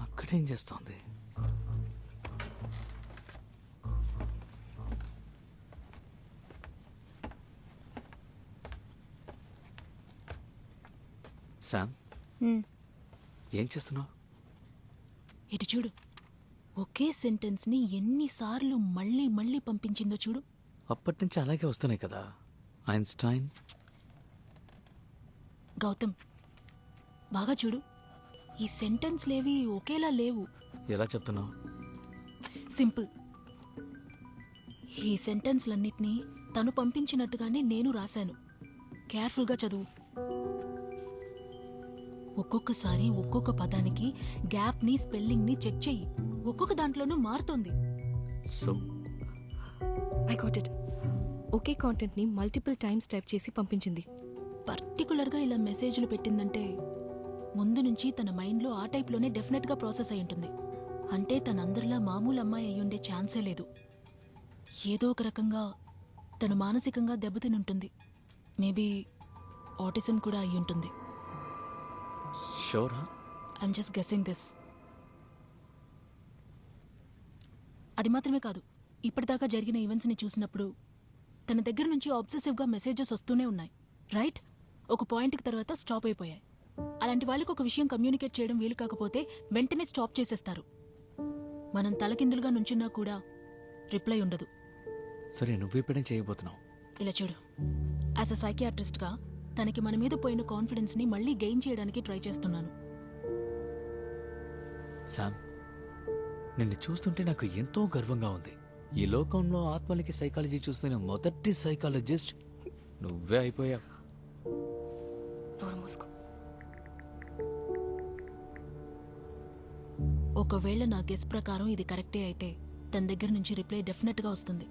అక్కడేం చేస్తోంది? శామ్, ఏం చేస్తున్నావు? ఇటు చూడు, ఒకే సెంటెన్స్ ని ఎన్నిసార్లు మళ్ళీ మళ్ళీ పంపించిందో చూడు. అప్పటి నుంచి అలాగే వస్తున్నాయి కదా. ఐన్స్టైన్. గౌతమ్, బాగా చూడు, ఈ సెంటెన్స్లేవి ఒకేలా లేవు. ఎలా చెప్తున్నావు? సింపుల్. ఈ సెంటెన్స్లన్నిటినీ తను పంపించినట్టుగానే నేను రాశాను. కేర్ఫుల్గా చదువు. ఒక్కొక్కసారి ఒక్కొక్క పదానికి గ్యాప్ని, స్పెల్లింగ్ని చెక్ చెయ్యి. ఒక్కొక్క దాంట్లోనూ మారుతోంది. So I got it. Okay content ని మల్టిపుల్ టైమ్స్ టైప్ చేసి పంపించింది. పర్టికులర్గా ఇలా మెసేజ్లు పెట్టిందంటే ముందు నుంచి తన మైండ్లో ఆ టైప్లోనే డెఫినెట్గా ప్రాసెస్ అయి ఉంటుంది. అంటే తనందరిలా మామూలు అమ్మాయి అయ్యుండే ఛాన్సే లేదు. ఏదో ఒక రకంగా తను మానసికంగా దెబ్బతిని ఉంటుంది. మేబీ ఆటిజం కూడా అయి ఉంటుంది. షూరా? I'm just guessing this. అది మాత్రమే కాదు, ఇప్పటిదాకా జరిగిన ఈవెంట్స్ని చూసినప్పుడు తన దగ్గర నుంచి ఆబ్సెసివ్గా మెసేజెస్ వస్తూనే ఉన్నాయి, రైట్? ఒక పాయింట్కి తర్వాత స్టాప్ అయిపోయాయి. అలాంటి వాళ్ళకి ఒక విషయం కమ్యూనికేట్ చేయడం వీలు కాకపోతే వెంటనే స్టాప్ చేసేస్తారు. మనం తలకిందులుగా నుంచున్నా కూడా రిప్లై ఉండదు. సరే, నువ్వెప్పుడేం చేయబోతున్నావు? ఇలా చూడు, యాజ్ అ సైకియాట్రిస్ట్గా తనకి మన మీద పోయిన కాన్ఫిడెన్స్ని మళ్ళీ గెయిన్ చేయడానికి ట్రై చేస్తున్నాను. శామ్, నిన్ను చూస్తుంటే నాకు ఎంతో గర్వంగా ఉంది. ఈ లోకంలో ఆత్మలకి సైకాలజీ చూస్తున్న మొదటి సైకాలజిస్ట్ నువ్వే అయిపోయావు. ఒకవేళ నా గెస్ ప్రకారం ఇది కరెక్టే అయితే తన దగ్గర నుంచి రిప్లై డెఫినెట్గా వస్తుంది.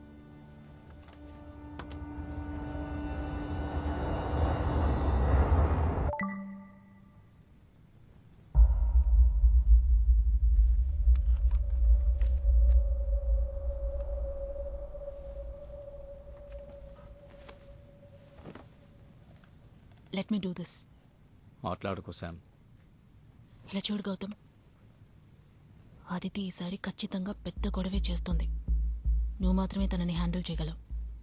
Let me do this. మాట్లాడుకో శామ్. ఇలా చూడు గౌతమ్, అదితి ఈసారి ఖచ్చితంగా పెద్ద గొడవే చేస్తుంది. నువ్వు మాత్రమే తనని హ్యాండిల్ చేయగలవు.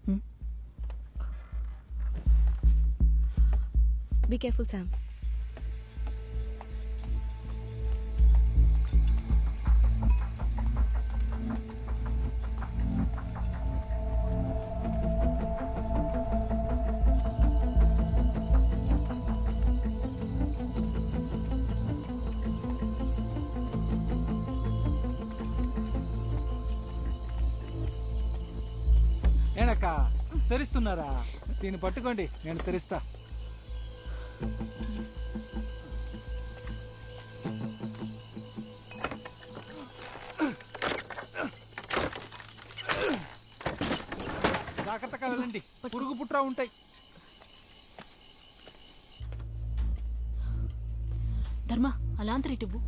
హ్మ్? Be careful, Sam. ఏనక్క తెరుస్తున్నారా? దీన్ని పట్టుకోండి, నేను తెరుస్తా. జాగ్రత్తగా వెళ్ళండి, పురుగు పుట్రా ఉంటాయి. ధర్మ అలాంతరి ఇవ్వు.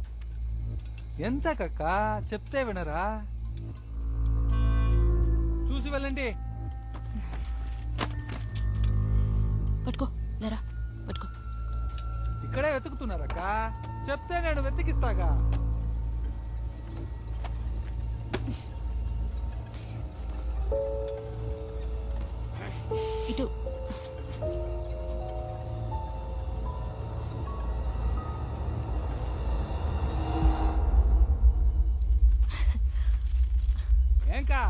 ఎంత కక్క చెప్తే వినరా? చూసి వెళ్ళండి. పట్టుకో లేరా, పట్టుకో. ఇక్కడే వెతుకుతున్నారక్క, చెప్తే నేను వెతికిస్తాగా. ఇటు. ఏంకా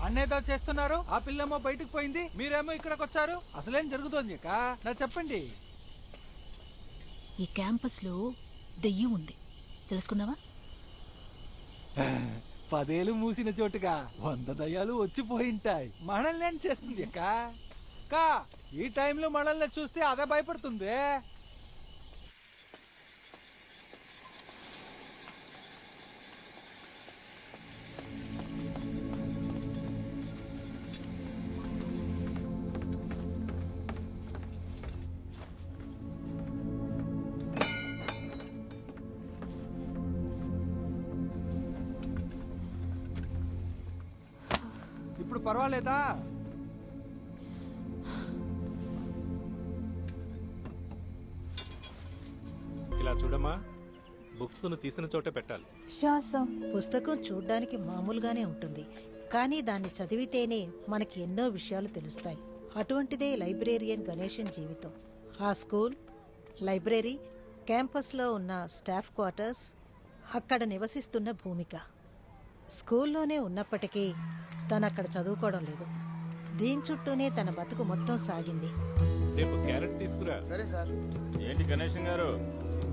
అన్నేదో చేస్తున్నారు? ఆ పిల్లేమో బయటకు పోయింది, మీరేమో ఇక్కడికి వచ్చారు. అసలేం జరుగుతోంది అక్క? నాకు చెప్పండి. ఈ క్యాంపస్ లో దెయ్యం ఉంది, తెలుసుకున్నావా? 10 ఏళ్ళు మూసిన చోటుగా 100 దయ్యాలు వచ్చిపోయింటాయి. మనల్ని ఏం చేస్తుంది అక్క? కా ఈ టైంలో మనల్ని చూస్తే అదే భయపడుతుంది. ఇప్పుడు పర్వాలేదా? ఇలా చూడమ్మా, బుక్స్ ను తీసిన చోటే పెట్టాలి. పుస్తకం చూడ్డానికి మామూలుగానే ఉంటుంది, కానీ దాన్ని చదివితేనే మనకి ఎన్నో విషయాలు తెలుస్తాయి. అటువంటిదే లైబ్రేరియన్ గణేశన్ జీవితం. ఆ స్కూల్, లైబ్రరీ, క్యాంపస్లో ఉన్న స్టాఫ్ క్వార్టర్స్, అక్కడ నివసిస్తున్న భూమిక. స్కూల్లోనే ఉన్నప్పటికీ తను అక్కడ చదువుకోవడం లేదు. దీని చుట్టూనే తన బతుకు మొత్తం సాగింది. రేపు క్యారెట్ తీసుకురా. సరే సార్. ఏంటి గణేశం గారు,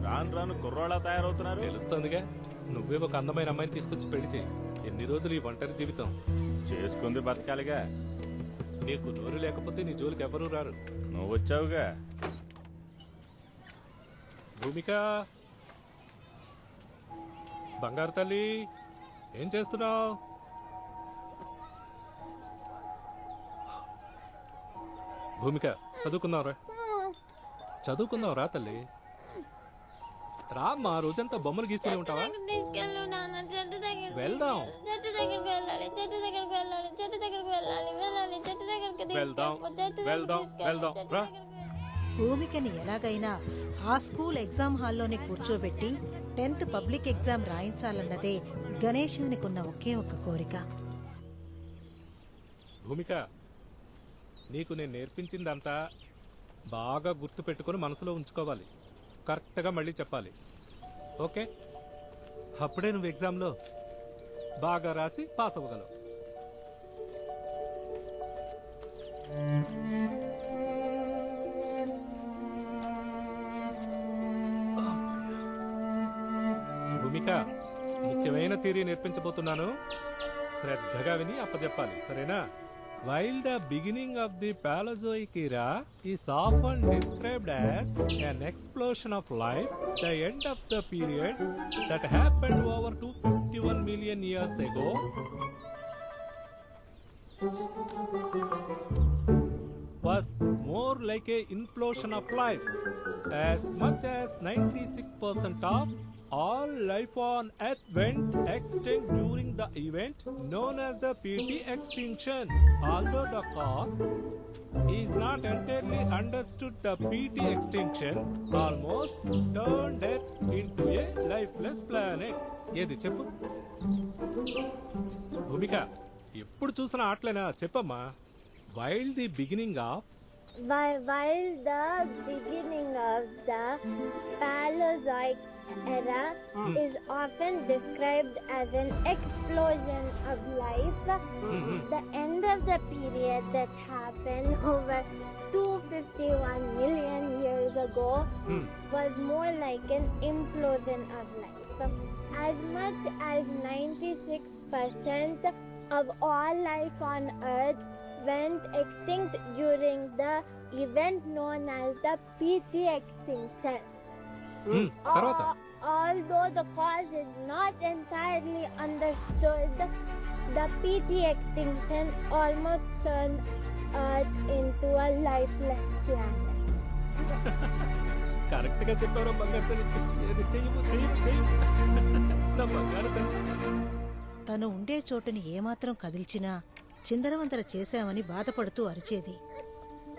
రాను రాను కుర్రోళ్ళ తయారవుతున్నారు? తెలుస్తోందిగా, నువ్వే ఒక అందమైన అమ్మాయిని తీసుకొచ్చి పెళ్లి చేయి. ఎన్ని రోజులు ఈ ఒంటరి జీవితం? చేసుకుంది బతకాలిగా. నీకు నోరు లేకపోతే నీ జోలికి ఎవరూ రారు. నువ్వు వచ్చావుగా. భూమిక, బంగారు తల్లి, ఏం చేస్తున్నావు? భూమిక, చదువుకుందాంరా, చదువుకుందాంరా తల్లి. రామ్మా, రోజంతా బొమ్మలు గీస్తూనే ఉంటావా? వెళ్దాం వెళ్దాం వెళ్దాం వెళ్దాం రా. భూమికని ఎలాగైనా ఆ స్కూల్ ఎగ్జామ్ హాల్లోనే కూర్చోబెట్టి 10th పబ్లిక్ ఎగ్జామ్ రాయించాలన్నదే గణేశానికున్న ఒకే ఒక్క కోరిక. భూమిక, నీకు నేను నేర్పించిందంతా బాగా గుర్తు పెట్టుకుని మనసులో ఉంచుకోవాలి. కరెక్ట్గా మళ్ళీ చెప్పాలి, ఓకే? అప్పుడే నువ్వు ఎగ్జామ్లో బాగా రాసి పాస్ అవ్వగలవు. భూమిక, ముఖ్యమైన థియరీ నేర్పించబోతున్నాను, శ్రద్ధగా విని అప్పచెప్పాలి, సరేనా? While the beginning of the Paleozoic era is often described as an explosion of life, the end of the period that happened over 251 million years ago was more like a implosion of life. As much as 96% of all life on Earth went extinct during the event known as the PT extinction. Although the cause is not entirely understood, the PT extinction almost turned Earth into a lifeless planet. ఏది చెప్పు? భూమిక ఎప్పుడు చూసినా ఆటలేనా చెప్పమ్మా. While the beginning of While the beginning of the Paleozoic era is often described as an explosion of life, the end of the period that happened over 251 million years ago was more like an implosion of life. As much as 96% of all life on Earth went extinct during the event known as the PT extinction. Although the cause is not entirely understood, the PT extinction almost turned Earth into a lifeless planet. Correct గా చెప్పారో బంగారు తల్లి. చెయ్యి నా బంగారు తల్లి. తను ఉండే చోటుని ఏమాత్రం కదిల్చినా చిందరవందర చేశామని బాధపడుతూ అరిచేది.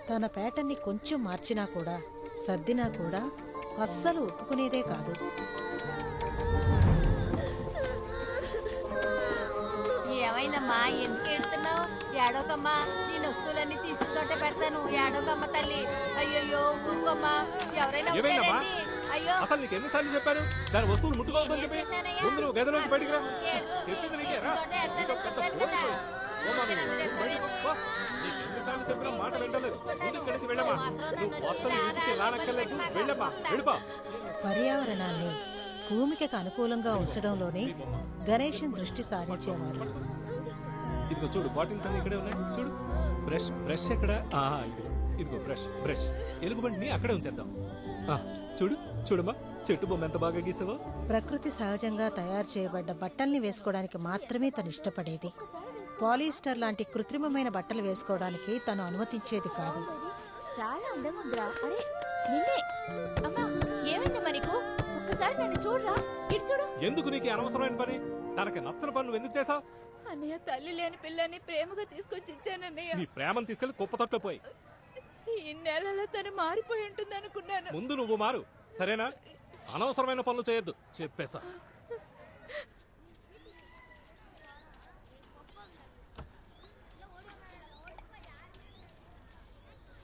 తన ప్యాటర్న్ని కొంచెం మార్చినా కూడా సర్దినా కూడా అస్సలు ఒప్పుకునేదే కాదు. ఏమైందమ్మా, ఎందుకు ఎడుతున్నావు? ఏడోకమ్మా, నేను వస్తువులన్నీ తీసి చోట పెడతాను. ఏడోకమ్మ తల్లి. అయ్యో ఊరుకోమ్మా, ఎవరైనా ఉంటారండి. అయ్యో అసలు నీకు ఎన్నిసార్లు చెప్పాను దాని వస్తువులు ముట్టుకోవద్దని చెప్పి? ముందు నువ్వు గదిలోంచి బయటికి రా. చెప్పింది నీకే రా. ఎన్నిసార్లు చెప్పినా మాట వెళ్ళలేదు. ముందు ఇక్కడి నుంచి వెళ్ళమా. నువ్వు వస్తువులు ఇంటికి రానక్కర్లేదు. వెళ్ళమ్మా, వెళ్ళిపా. పర్యావరణాన్ని భూమికకు అనుకూలంగా ఉంచడంలోనే గణేశన్ దృష్టి సారించేవారు. ఇదిగో చూడు, బాటిల్స్ అన్ని ఇక్కడే ఉన్నాయి. చూడు, బ్రష్ ఎక్కడ? ఇదిగో బ్రష్. ఎలుగుబంటిని అక్కడే ఉంచేద్దాం. చూడమ్మా, చెట్టు బొమ్మ ఎంత బాగా గీసావో. ప్రకృతి సహజంగా తయారు చేయబడ్డ బట్టల్ని వేసుకోవడానికి మాత్రమే తను ఇష్టపడేది. పాలిస్టర్ లాంటి కృత్రిమమైన బట్టలు వేసుకోవడానికి తను అనుమతించేది కాదు. చాలా అందంగా ఉందిరా. అరే నిన్నే. అమ్మా, ఏమైందమ్మా నీకు? ఒక్కసారి నన్ను చూడరా. ఇటు చూడు. ఎందుకు నీకు అనవసరమైన పని? తనకి నచ్చని పని నువ్వు ఎందుకు చేసావు? అన్నయ్య, తల్లి లేని పిల్లని ప్రేమగా తీసుకొచ్చి ఇచ్చానన్నయ్య. నీ ప్రేమను తీసుకెళ్లి కుప్ప తొట్లో పోయి. ఈ నెలలో తను మారిపోయి ఉంటుంది అనుకున్నాను. ముందు నువ్వు మారు, సరేనా? అనవసరమైన పనులు చేయొద్దు చెప్పేసా.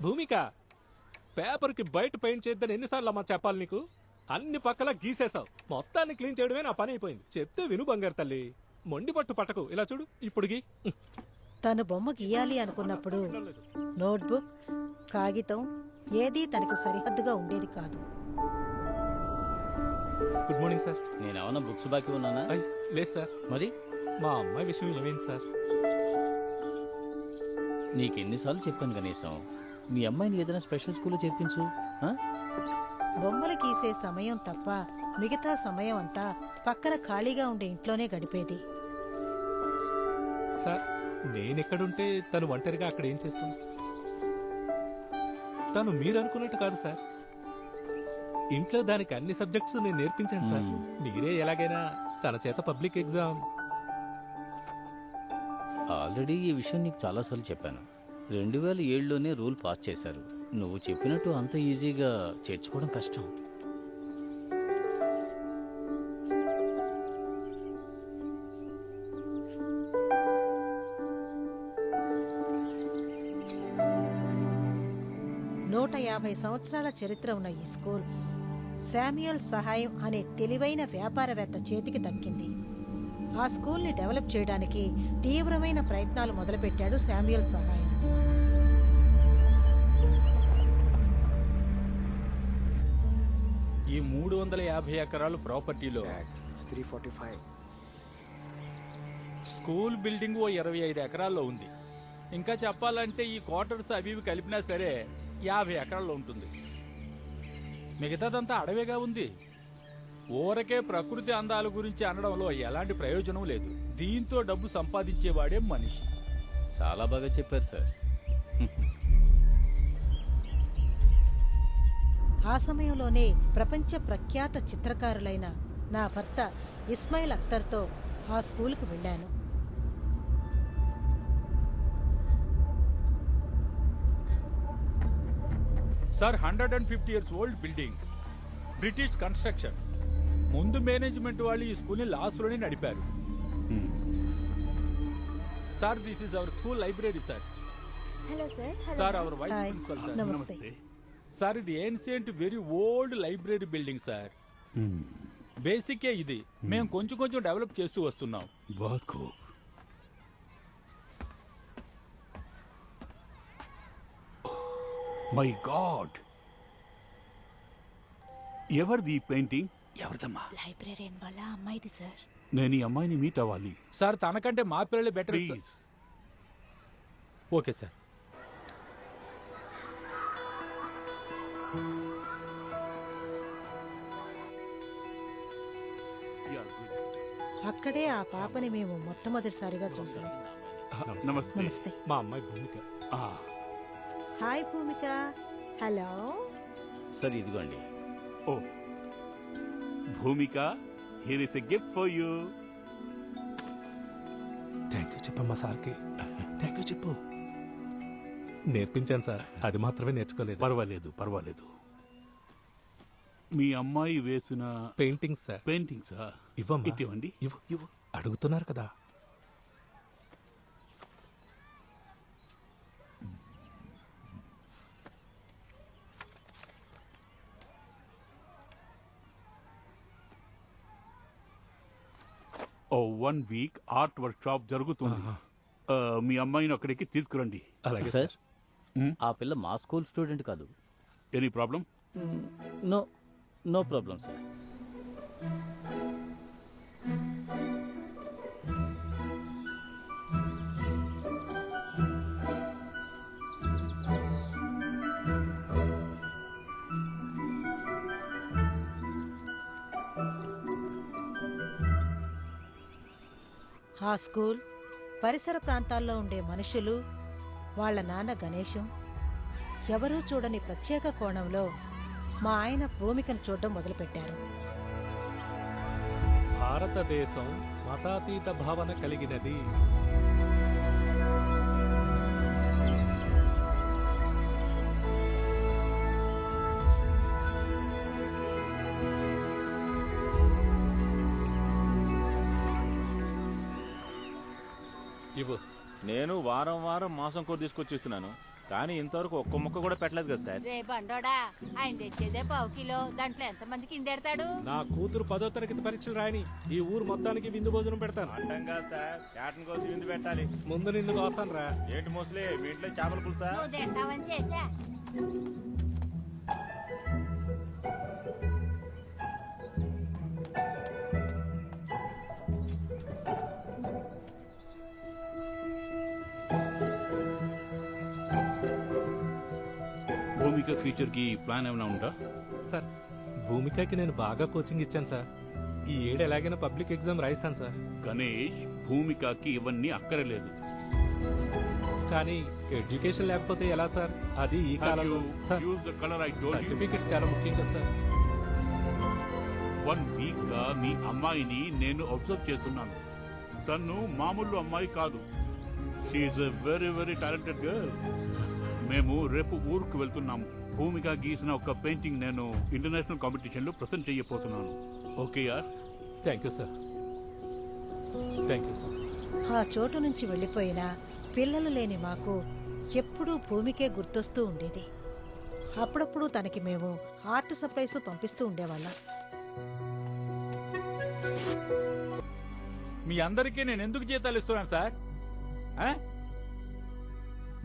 భూమిక, పేపర్కి బయట పెయింట్ చేద్దని ఎన్నిసార్లు అమ్మా చెప్పాలి నీకు? అన్ని పక్కల గీసేసావు. మొత్తాన్ని క్లీన్ చేయడమే నా పని అయిపోయింది. చెప్తే విను బంగారు తల్లి. మొండి పట్టు పట్టకు. ఇలా చూడు, ఇప్పుడు గీ. తను బొమ్మ గీయాలి అనుకున్నప్పుడు నోట్బుక్, కాగితం ఏదీ తనకు సరిహద్దుగా ఉండేది కాదు. Good morning sir. నేను ఏమన్నా బుక్స్ బాకీ ఉన్నానా? లేదు సార్. మరి మా అమ్మాయి విషయం ఏమైంది సార్? నీకెన్నిసార్లు చెప్పాను కనీసం మీ అమ్మాయిని ఏదైనా స్పెషల్ స్కూల్లో చేర్పించు. బొమ్మలు గీసే సమయం తప్ప మిగతా సమయం అంతా పక్కన ఖాళీగా ఉండే ఇంట్లోనే గడిపేది. సార్, నేనెక్కడుంటే తను ఒంటరిగా అక్కడ ఏం చేస్తుంది? తను మీరు అనుకున్నట్టు కాదు సార్. ఇంట్లో దానికి అన్ని సబ్జెక్ట్స్ నేను నేర్పించాను సార్. మీరే ఎలాగైనా తన చేత పబ్లిక్ ఎగ్జామ్. ఆల్రెడీ ఈ విషయం నీకు చాలాసార్లు చెప్పాను. 2007లోనే రూల్ పాస్ చేశారు. నువ్వు చెప్పినట్టు అంత ఈజీగా చేర్చుకోవడం కష్టం. నూట 50 సంవత్సరాల చరిత్ర ఉన్న ఈ స్కూల్ శామ్యుయల్ సహాయం అనే తెలివైన వ్యాపారవేత్త చేతికి దక్కింది. ఆ స్కూల్ని డెవలప్ చేయడానికి తీవ్రమైన ప్రయత్నాలు మొదలుపెట్టాడు శామ్యుయల్ సహాయం. ఈ 350 ఎకరాలు ప్రాపర్టీలో 345 స్కూల్ బిల్డింగ్ ఓ 25 ఎకరాల్లో ఉంది. ఇంకా చెప్పాలంటే ఈ క్వార్టర్స్ అవి ఇవి కలిపినా సరే 50 ఎకరాల్లో ఉంటుంది. మిగతాదంతా అడవిగా ఉంది. ఊరకే ప్రకృతి అందాల గురించి అనడంలో ఎలాంటి ప్రయోజనం లేదు. దీంతో డబ్బు సంపాదించేవాడే మనిషి. చాలా బాగా చెప్పారు సార్. ఆ సమయంలోనే ప్రపంచ ప్రఖ్యాత చిత్రకారులైన నా భర్త ఇస్మాయిల్ అఖ్తర్తో ఆ స్కూల్కి వెళ్ళాను. Sir, 150 years old building, British construction. ముందు మేనేజ్మెంట్ వాళ్ళు ఈ స్కూల్ని లాస్లోనే నడిపారు. Sir this is our school library sir. Hello sir. Sir our vice principal sir. నమస్తే. సార్ ఇది ancient very old library building sir. బేసికే ఇది. మేము కొంచెం కొంచెం డెవలప్ చేస్తూ వస్తున్నాం. बहुत खूब. మై గాడ్, ఎవరిది ఈ పెయింటింగ్? ఎవరిదమ్మా? లైబ్రరీయన్ వాళ్ళ అమ్మాయిది సార్. నేను ఈ అమ్మాయిని మీట్ అవ్వాలి. సార్ తనకంటే మా పిల్లలు బెటర్. ప్లీజ్. Okay sir. అక్కడే ఆ పాపని మేము మొట్టమొదటిసారిగా చూసాం. నమస్తే. మా అమ్మాయి Bhumika. Hi Bhumika. Hello sir ఇదిగోండి. Oh Bhumika, here is a gift for you. Thank you చెప్పమ్మా సార్కి. థ్యాంక్ యూ చెప్పు. నేర్పించాను సార్, అది మాత్రమే నేర్చుకోలేదు. పర్వాలేదు పర్వాలేదు. మీ అమ్మాయి వేసిన పెయింటింగ్స్ సార్. పెయింటింగ్సా? ఇవ్వమ్మా. ఇవ్వండి. ఇవ్వు అడుగుతున్నారు కదా. ఓ 1 వీక్ ఆర్ట్ వర్క్ షాప్ జరుగుతుంది. మీ అమ్మాయిని అక్కడికి తీసుకురండి. అలాగే సార్. ఆ పిల్ల మా స్కూల్ స్టూడెంట్ కాదు. Any problem? No problem sir. ఆ స్కూల్, పరిసర ప్రాంతాల్లో ఉండే మనుషులు, వాళ్ళ నాన్న గణేశం ఎవరూ చూడని ప్రత్యేక కోణంలో మా ఆయన భూమికను చూడడం మొదలుపెట్టారు. భారతదేశం మతాతీత భావన కలిగినది. ఇవ్వు. నేను వారం వారం మాసం కూడా తీసుకొచ్చిస్తున్నాను, కానీ ఇంతవరకు ఒక్క ముక్క కూడా పెట్టలేదు కదా సార్. రే బండోడా, ఆయన తెచ్చేదే 1/2 కిలో. దాంట్లో ఎంతమందికి ఇందేడతాడు? నా కూతురు 10వ తరగతి పరీక్షలు రాయని ఈ ఊరు మొత్తానికి విందు భోజనం పెడతాను. అంటంగా సార్, క్యాటన్ కోసం విందు పెట్టాలి. ముందు నిన్ను కోస్తాను రా. ఏంటి మోస్ట్లీ మీ ఇంట్లో చేపల పులుసా? నువ్వు తింటావని చేశా. భూమిక ఫ్యూచర్ కి ప్లాన్ ఏమైనా ఉందా? సార్ భూమికకి నేను బాగా కోచింగ్ ఇచ్చాను సార్. ఈ ఏడు ఎలాగైనా పబ్లిక్ ఎగ్జామ్ రాయిస్తాను సార్. గణేష్, భూమికకి ఇవన్నీ అక్కరలేదు. కానీ ఎడ్యుకేషన్ లేకపోతే ఎలా సార్? అది ఈ కాలంలో సార్. సర్టిఫికెట్స్ చాలా ముఖ్యం కదా సార్. 1 వీక్ గా మీ అమ్మాయిని నేను అబ్జర్వ్ చేస్తున్నాను. తను మామూలు అమ్మాయి కాదు. She is a very very talented girl. మేము రేపు ఊరుకు వెళ్తున్నాము. భూమిక గీసిన ఒక పెయింటింగ్ నేను ఇంటర్నేషనల్ కాంపిటీషన్ లో ప్రెసెంట్ చేయబోతున్నాను. ఓకే యార్? Thank you sir. Thank you sir. ఆ చోటు నుంచి వెళ్ళిపోయినా పిల్లలు లేని మాకు ఎప్పుడూ భూమికే గుర్తొస్తూ ఉండేది. అప్పుడప్పుడు తనకి మేము ఆర్ట్ సప్లైస్ పంపిస్తూ ఉండేవాళ్ళం. మీ అందరికీ నేను ఎందుకు జీతాలు ఇస్తున్నాను సార్?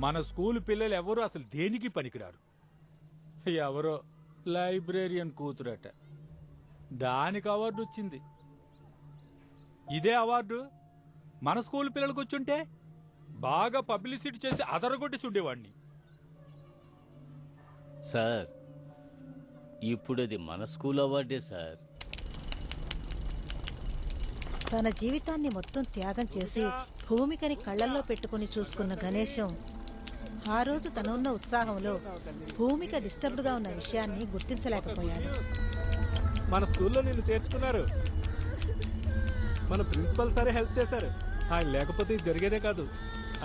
మన స్కూల్ పిల్లలు ఎవరు అసలు దేనికి పనికిరారు. ఎవరో లైబ్రేరియన్ కూతురట, దానికి అవార్డు వచ్చింది. ఇదే అవార్డు మన స్కూల్ పిల్లలకు వచ్చుంటే బాగా పబ్లిసిటీ చేసి అదరగొట్టి ఉండేవాడిని. సార్ ఇప్పుడు అది మన స్కూల్ అవార్డే సార్. తన జీవితాన్ని మొత్తం త్యాగం చేసి భూమికని కళ్ళల్లో పెట్టుకుని చూసుకున్న గణేశం ఆ రోజు తనున్న ఉత్సాహంలో భూమిక డిస్టర్బ్డ్ గా ఉన్న విషయాన్ని గుర్తించలేకపోయాడు. మన స్కూల్లో నిన్ను చేర్చుకున్నారు. మన ప్రిన్సిపల్ సరే హెల్ప్ చేశారు. ఆయన లేకపోతే ఇది జరిగేదే కాదు.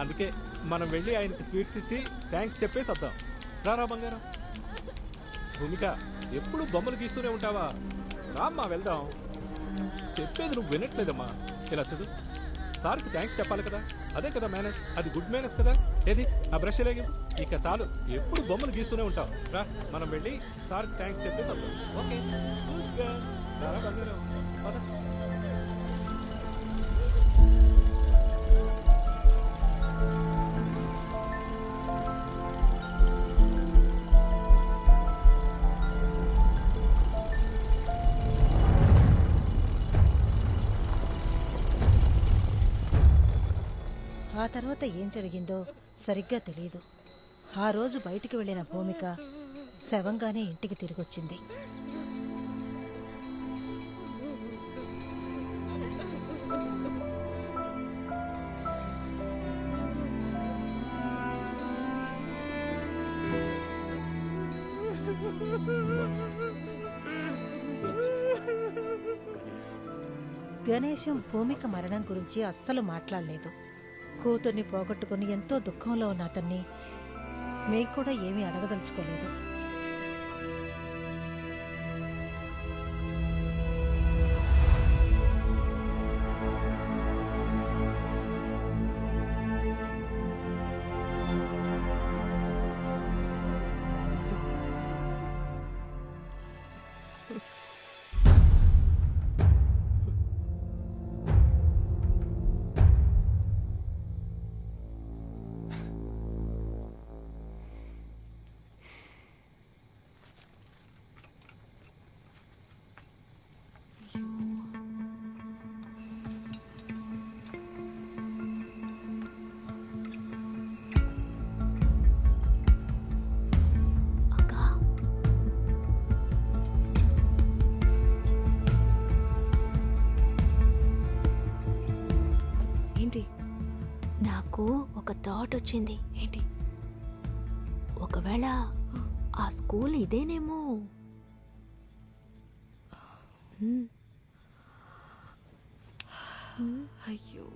అందుకే మనం వెళ్ళి ఆయనకి స్వీట్స్ ఇచ్చి థ్యాంక్స్ చెప్పేసి వద్దాం. రారా బంగారం. భూమిక, ఎప్పుడు బొమ్మలు గీస్తూనే ఉంటావా? రామ్మా వెళ్దాం. చెప్పేది నువ్వు వినట్లేదమ్మా. ఇలా చూడు, సార్కి థ్యాంక్స్ చెప్పాలి కదా, అదే కదా మేనేజ్, అది గుడ్ మేనేజ్ కదా. ఏది ఆ బ్రష్ ఎలాగే, ఇక చాలు, ఎప్పుడు బొమ్మలు గీస్తూనే ఉంటాం. రా మనం వెళ్ళి సార్కి థ్యాంక్స్ చెప్తే తప్పదు. ఓకే ఆ తర్వాత ఏం జరిగిందో సరిగ్గా తెలియదు. ఆ రోజు బయటికి వెళ్ళిన భూమిక శవంగానే ఇంటికి తిరిగొచ్చింది. గణేశం భూమిక మరణం గురించి అస్సలు మాట్లాడలేదు. కూతుర్ని పోగొట్టుకుని ఎంతో దుఃఖంలో ఉన్న అతన్ని మేం కూడా ఏమీ అడగదలుచుకోలేదు. నాకు ఒక థాట్ వచ్చింది. ఏంటి? ఒకవేళ ఆ స్కూల్ ఇదేనేమో. అయ్యో,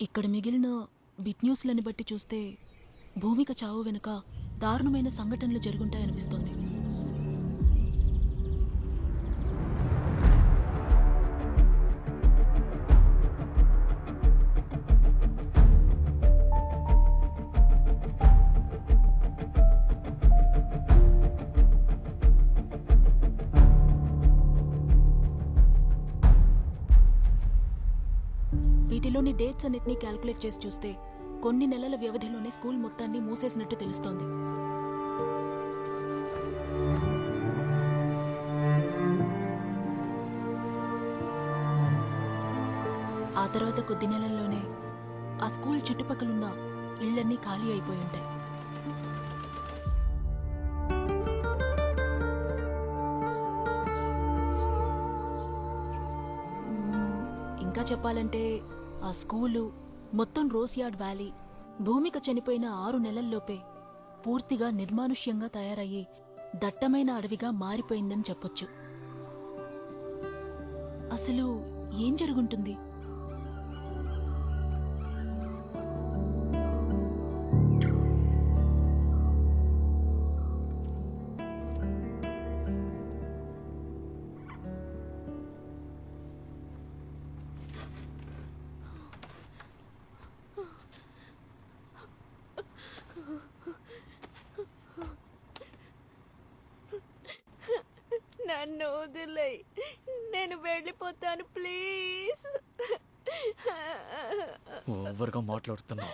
ఇక్కడ మిగిలిన బిట్ న్యూస్లని బట్టి చూస్తే భూమిక చావు వెనుక దారుణమైన సంఘటనలు జరుగుంటాయనిపిస్తోంది. వీటిలోని డేట్స్ అన్నిటినీ క్యాల్కులేట్ చేసి చూస్తే కొన్ని నెలల వ్యవధిలోనే స్కూల్ మొత్తాన్ని మూసేసినట్టు తెలుస్తోంది. ఆ తర్వాత కొద్ది నెలల్లోనే ఆ స్కూల్ చుట్టుపక్కలున్న ఇళ్లన్నీ ఖాళీ అయిపోయి ఉంటాయి. ఇంకా చెప్పాలంటే ఆ స్కూలు, మొత్తం రోజ్ యార్డ్ వ్యాలీ భూమిక చనిపోయిన 6 నెలల్లోపే పూర్తిగా నిర్మానుష్యంగా తయారయ్యి దట్టమైన అడవిగా మారిపోయిందని చెప్పొచ్చు. అసలు ఏం జరుగుంటుంది? నన్ను వదిలే, నేను వెళ్ళిపోతాను ప్లీజ్. ఓవర్గా మాట్లాడుతున్నావు,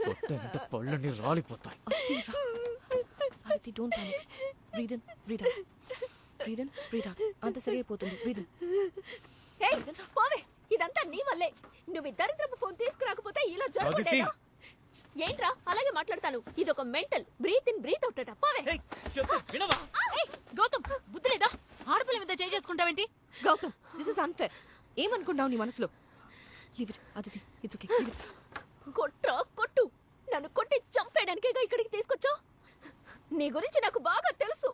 కొట్టంటే పళ్ళని రాలిపోతాయి. Aditi, don't panic. Breathe in, breathe out, breathe in, breathe out. అంత సరిపోతుంది. Breathe in. ఏయ్, పోవే, ఇదంతా నీ వల్లే. నువ్వు దరిద్రపు ఫోన్ తీసుకురాకపోతే ఇలా జరుగుతుందేనా? ఏంట్రా అలాగే మాట్లాడతాను? ఇది ఒక mental. Breathe in breathe out పావే. గౌతమ్ బుద్ధి లేదా? ఆడపిల్ల మీద చేయి చేసుకుంటావేంటి? Gautam, this is unfair. ఏమనుకున్నావు నీ మనసులో? Leave it Aditi, it's okay. కొట్రా కొట్టు. నన్ను కొట్టి చంపేయడానికేగా ఇక్కడికి తీసుకొచ్చావు. నీ గురించి నాకు బాగా తెలుసు.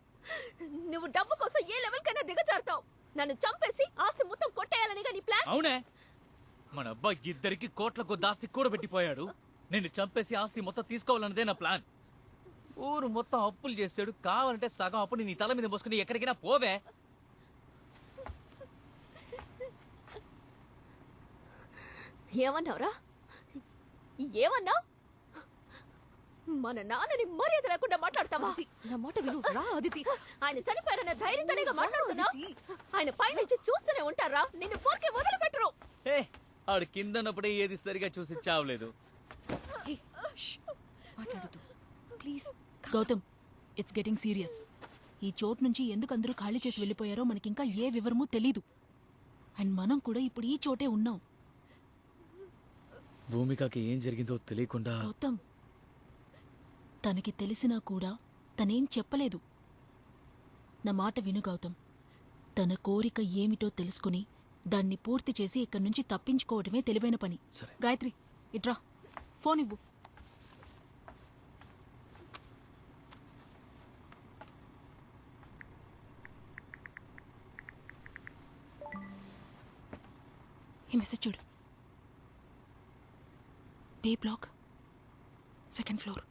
నువ్వు డబ్బు కోసం ఏ లెవెల్ కన్నా దిగజారుతావు. నన్ను చంపేసి ఆస్తి మొత్తం కొట్టేయాలనిగా నీ ప్లాన్. అవునే, మన అబ్బాయి ఇద్దరికి కోట్ల కొద్ది ఆస్తి కూడబెట్టిపోయాడు. నేను చంపేసి ఆస్తి మొత్తం తీసుకోవాలన్నదే నా ప్లాన్. ఊరు మొత్తం అప్పులు చేశాడు. కావాలంటే సగం అప్పుని నీ తల మీద మోసుకుని ఎక్కడికైనా పోవే. ఏమన్నావురా? ఏమన్నావు? మన నాన్నని మర్యాద లేకుండా మాట్లాడతావా? నా మాట విను రా అదితి. ఆయన చనిపోయారన్న ధైర్యంతోనేగా మాట్లాడుతున్నా. ఆయన పైనుంచి చూస్తూనే ఉంటారా? నిన్ను పోకే వదిలిపెట్టరు. ఆడు కిందన్నప్పుడే ఏది సరిగా చూసి చావలేదు. Please Gautam, it's getting serious. ఈ చోటు నుంచి ఎందుకు అందరూ ఖాళీ చేసి వెళ్ళిపోయారో మనకింకా ఏ వివరమూ తెలీదు. అండ్ మనం కూడా ఇప్పుడు ఈ చోటే ఉన్నాం. భూమికకి ఏం జరిగిందో తెలియకుండా గౌతమ్, తనకి తెలిసినా కూడా తనేం చెప్పలేదు. నా మాట విను గౌతమ్. తన కోరిక ఏమిటో తెలుసుకుని దాన్ని పూర్తి చేసి ఇక్కడి నుంచి తప్పించుకోవడమే తెలివైన పని. గాయత్రి, ఇట్రా, ఫోన్ ఇవ్వు. ఈ మెసేజ్ చూడు. బే బ్లాక్, 2nd ఫ్లోర్.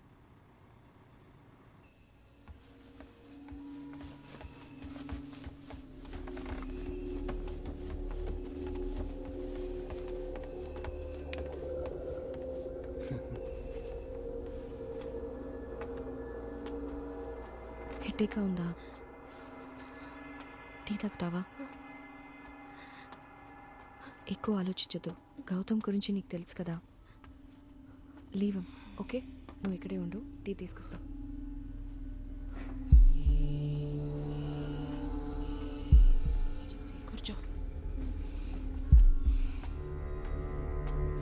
హెడేక్గా ఉందా? టీ తాగుతావా? ఎక్కువ ఆలోచించద్దు. గౌతమ్ గురించి నీకు తెలుసు కదా. Leave okay? నువ్వు ఇక్కడే ఉండు, టీ తీసుకొస్తా. కూర్చో.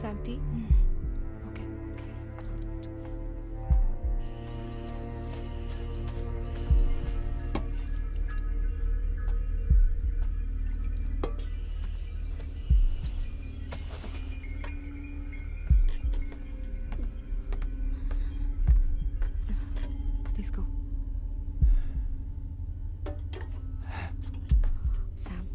Sam, tea? తీసుకో. శామ్,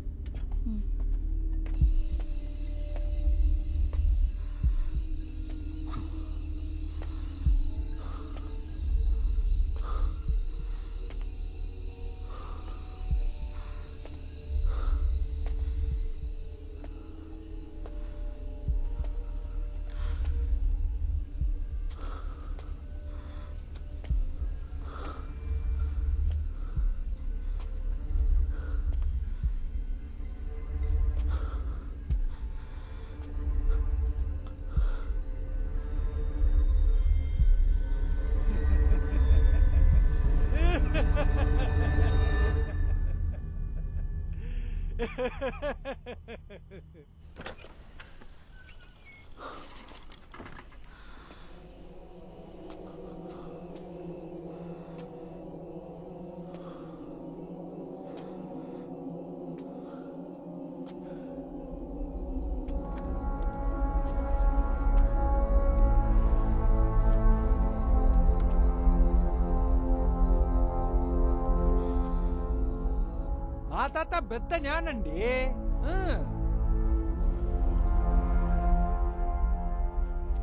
ఆ తాత పెద్ద జ్ఞానండి.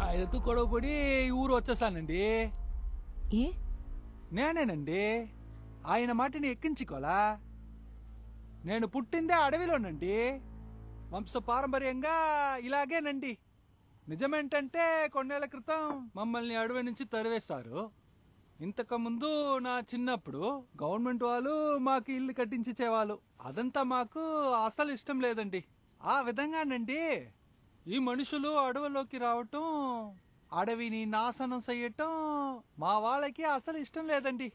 ఆయనతో గొడవపడి ఊరు వచ్చేసానండి. ఏ? నేనేనండి ఆయన మాటని ఎక్కించుకోలా. నేను పుట్టిందే అడవిలోనండి. వంశ పారంపర్యంగా ఇలాగేనండి. నిజమేంటంటే కొన్నేళ్ల క్రితం మమ్మల్ని అడవి నుంచి తరివేశారు. ఇంతకుముందు నా చిన్నప్పుడు గవర్నమెంట్ వాళ్ళు మాకు ఇల్లు కట్టించేవాళ్ళు. అదంతా మాకు అసలు ఇష్టం లేదండి. ఆ విధంగానండి ఈ మనుషులు అడవిలోకి రావటం, అడవిని నాశనం చెయ్యటం మా వాళ్ళకి అసలు ఇష్టం లేదండి.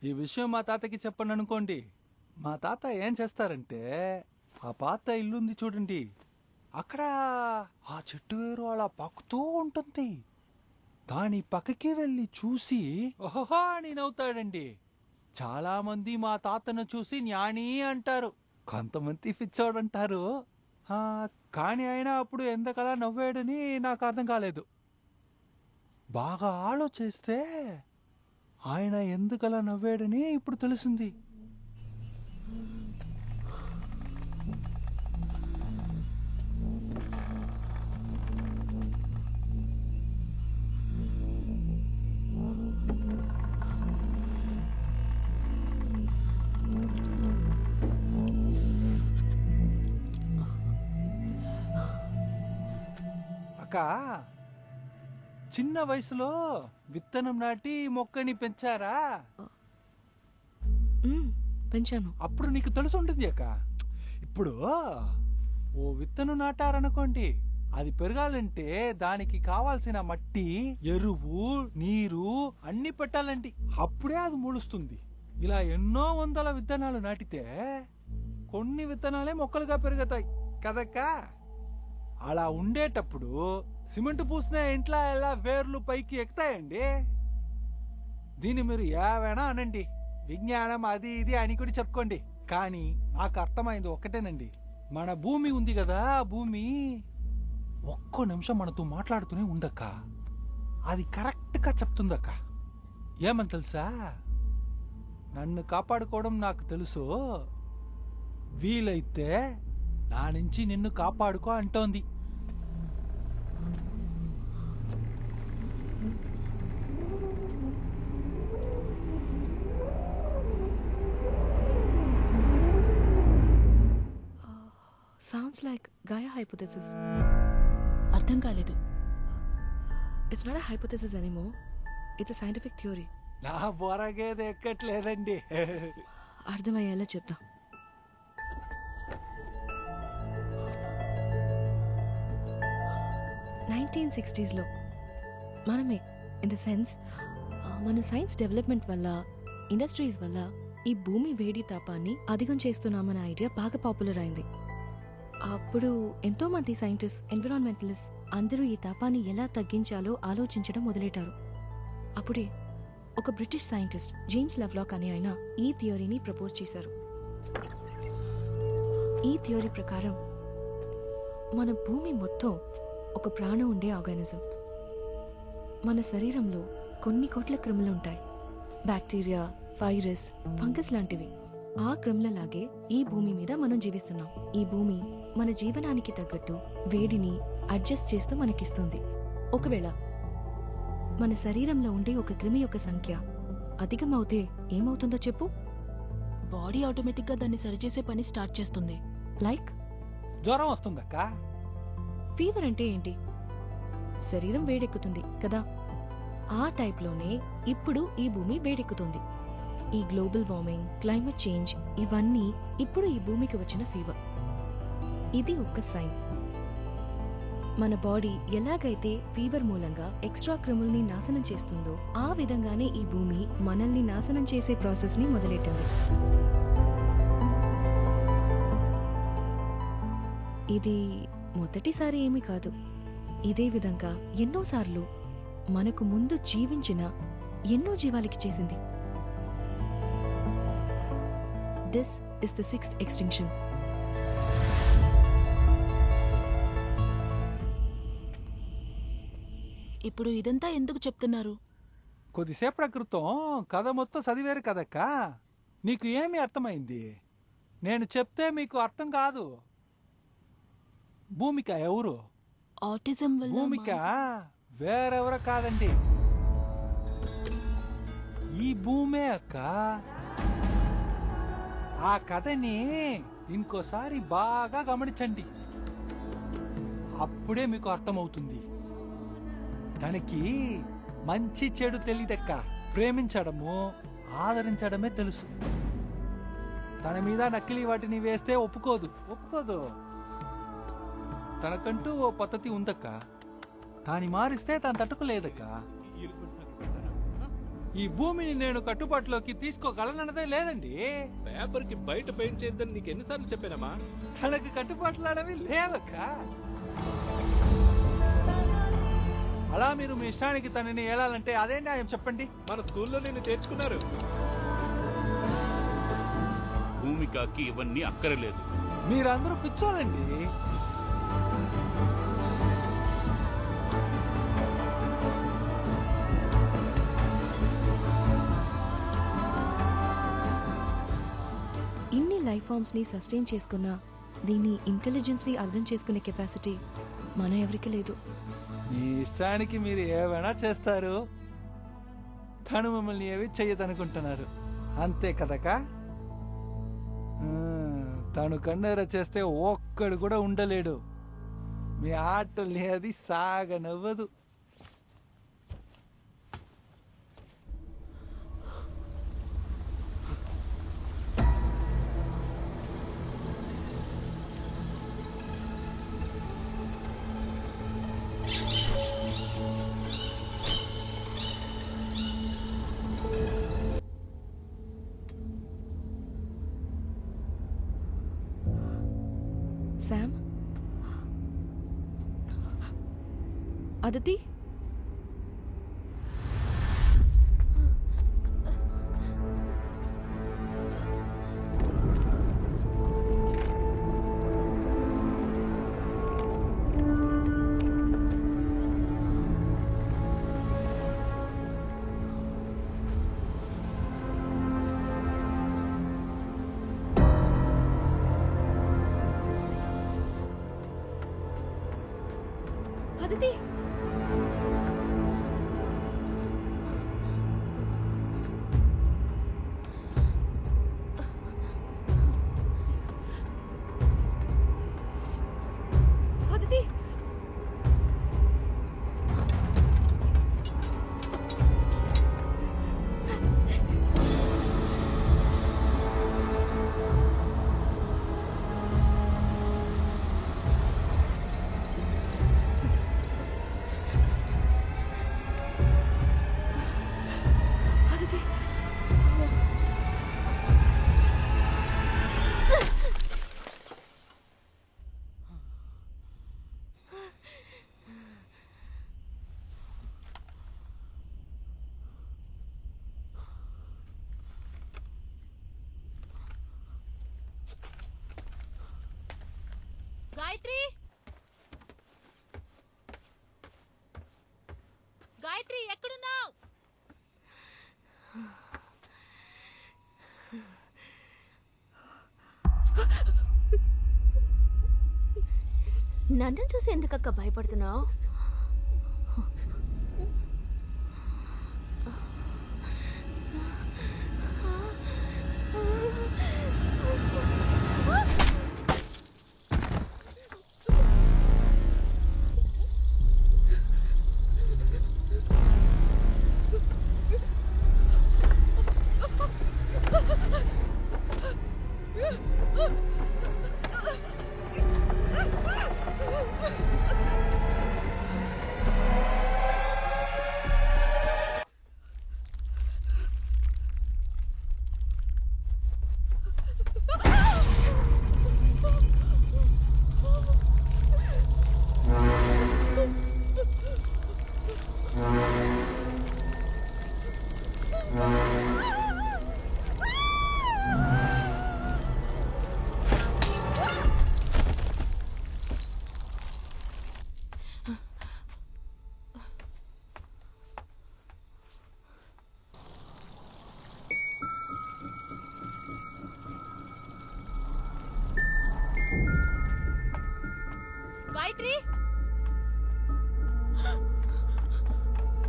ఈ విషయం మా తాతకి చెప్పండి అనుకోండి. మా తాత ఏం చేస్తారంటే, ఆ పాత ఇల్లుంది చూడండి, అక్కడ ఆ చెట్టు వేరు అలా పాకుతూ ఉంటుంది. దాని పక్కకి వెళ్ళి చూసి ఓహో అని నవ్వుతాడండి. చాలా మంది మా తాతను చూసి జ్ఞాని అంటారు, కొంతమంది పిచ్చోడంటారు. కానీ ఆయన అప్పుడు ఎందుకలా నవ్వాడని నాకు అర్థం కాలేదు. బాగా ఆలోచిస్తే ఆయన ఎందుకలా నవ్వాడని ఇప్పుడు తెలిసింది. అక్క, చిన్న వయసులో విత్తనం నాటి మొక్కని పెంచారా? పెంచాను. అప్పుడు నీకు తెలిసి ఉంటుంది అక్క. ఇప్పుడు ఓ విత్తనం నాటారనుకోండి, అది పెరగాలంటే దానికి కావాల్సిన మట్టి, ఎరువు, నీరు అన్ని పెట్టాలండి. అప్పుడే అది మొలుస్తుంది. ఇలా ఎన్నో వందల విత్తనాలు నాటితే కొన్ని విత్తనాలే మొక్కలుగా పెరుగుతాయి కదక్క. అలా ఉండేటప్పుడు సిమెంట్ పూసిన ఇంట్లో ఎలా వేర్లు పైకి ఎక్కుతాయండి? దీన్ని మీరు ఏవైనా అనండి, విజ్ఞానం అది ఇది అని కూడా చెప్పుకోండి, కానీ నాకు అర్థమైంది ఒక్కటేనండి. మన భూమి ఉంది కదా, భూమి ఒక్కో నిమిషం మనతో మాట్లాడుతూనే ఉందక్క. అది కరెక్ట్గా చెప్తుందక్క. ఏమని తెలుసా? నన్ను కాపాడుకోవడం నాకు తెలుసు, వీలైతే నా నుంచి నిన్ను కాపాడుకో అంటోంది. Sounds like Gaia hypothesis. అర్థం కాలేదు. It's not a hypothesis anymore. It's a scientific theory. నా బొరగేది ఎక్కట్లేదండి. అర్థమయ్యేలా చెప్తా. లో మనమే, ఇన్ ద సెన్స్ మన సైన్స్ డెవలప్మెంట్ వల్ల, ఇండస్ట్రీస్ వల్ల ఈ భూమి వేడి తాపాన్ని అధికం చేస్తున్నామన్న ఐడియా బాగా పాపులర్ అయింది. అప్పుడు ఎంతో మంది సైంటిస్ట్, ఎన్విరాన్మెంటలిస్ట్ అందరూ ఈ తాపాన్ని ఎలా తగ్గించాలో ఆలోచించడం మొదలెట్టారు. అప్పుడే ఒక బ్రిటిష్ సైంటిస్ట్ జేమ్స్ లవ్లాక్ అనే ఆయన ఈ థియరీని ప్రపోజ్ చేశారు. ఈ థియరీ ప్రకారం మన భూమి మొత్తం ఒక ప్రాణం ఉండే ఆర్గానిజం. మన శరీరంలో కొన్ని కోట్ల క్రిములు ఉంటాయి, బ్యాక్టీరియా, వైరస్, ఫంగస్ లాంటివి. ఆ క్రిములలాగే ఈ భూమి మీద మనం జీవిస్తున్నాం. ఈ భూమి మన జీవనానికి తగ్గట్టు వేడిని అడ్జస్ట్ చేస్తూ మనకిస్తుంది. ఒకవేళ మన శరీరంలో ఉండే ఒక క్రిమి యొక్క సంఖ్య అధికమవుతే ఏమవుతుందో చెప్పు? బాడీ ఆటోమేటిక్గా దాన్ని సరిచేసే పని స్టార్ట్ చేస్తుంది. లైక్ జ్వరం వస్తుందక్క. ఫీవర్ అంటే ఏంటి? శరీరం వేడెక్కుతుంది కదా. ఆ టైప్లోనే ఇప్పుడు ఈ భూమి వేడెక్కుతుంది. ఈ గ్లోబల్ వార్మింగ్, క్లైమేట్ చేంజ్ ఇవన్నీ ఇప్పుడు ఈ భూమికి వచ్చిన ఫీవర్. ఇది ఒక సైన్. మన బాడీ ఎలాగైతే ఫీవర్ మూలంగా ఎక్స్ట్రా క్రిముల్ని నాశనం చేస్తుందో ఆ విధంగానే ఈ భూమి మనల్ని నాశనం చేసే ప్రాసెస్ ని మొదలెట్టింది. ఇది మొదటిసారి ఏమీ కాదు. ఇదే విధంగా ఎన్నోసార్లు మనకు ముందు జీవించిన ఎన్నో జీవాలకి చేసింది. This is the 6th extinction. ఇప్పుడు ఇదంతా ఎందుకు చెప్తున్నారు? కొద్దిసేపటి క్రితం కథ మొత్తం చదివారు కదక్క, నీకు ఏమి అర్థమైంది? నేను చెప్తే మీకు అర్థం కాదు. భూమిక ఎవరు? ఆటిజం వల్ల భూమిక వేరెవరు కాదండి, ఈ భూమే అక్క. ఆ కథని ఇంకోసారి బాగా గమనించండి, అప్పుడే మీకు అర్థమవుతుంది. తనకి మంచి చెడు తెలియదక్క, ప్రేమించడము ఆదరించడమే తెలుసు. తన మీద నకిలీ వాటిని వేస్తే ఒప్పుకోదు. తనకంటూ ఓ పద్ధతి ఉందక్క, దాన్ని మారిస్తే తను తట్టుకోలేదక్క. ఈ భూమిని నేను కట్టుబాటులోకి తీసుకోగలనన్నదే లేదండి. పేపర్ కి బయట పెయింట్ చేద్దని నీకు ఎన్నిసార్లు చెప్పానమ్మా? తనకు కట్టుబాట్లు అనేవి లేవక్క. అలా మీరు మీ ఇష్టానికి తనని ఏలాలంటే అదే న్యాయం చెప్పండి. మన స్కూల్లో నిన్ను చేర్చుకున్నారు. భూమికకి ఇవన్నీ అక్కరలేదు. మీరందరూ పిచ్చోలండి. ఇన్ని లైఫ్ ఫామ్స్ని సస్టైన్ చేసుకున్న దీని ఇంటెలిజెన్స్ని అర్థం చేసుకునే కెపాసిటీ మన ఎవరికి లేదు. మీ ఇష్టానికి మీరు ఏమైనా చేస్తారు, తను మిమ్మల్ని ఏవి చెయ్యదనుకుంటున్నారు అంతే కదకా. తను కన్నెర చేస్తే ఒక్కడు కూడా ఉండలేడు. మీ ఆటల్ని అది సాగనవ్వదు. శామ్, అదితి, అదితి. అదితి, అదితి. గాయత్రి, గాయత్రి ఎక్కడున్నావు? నన్ను చూసి ఎందుకక్క భయపడుతున్నావు? గాయత్రి,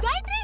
గాయత్రి.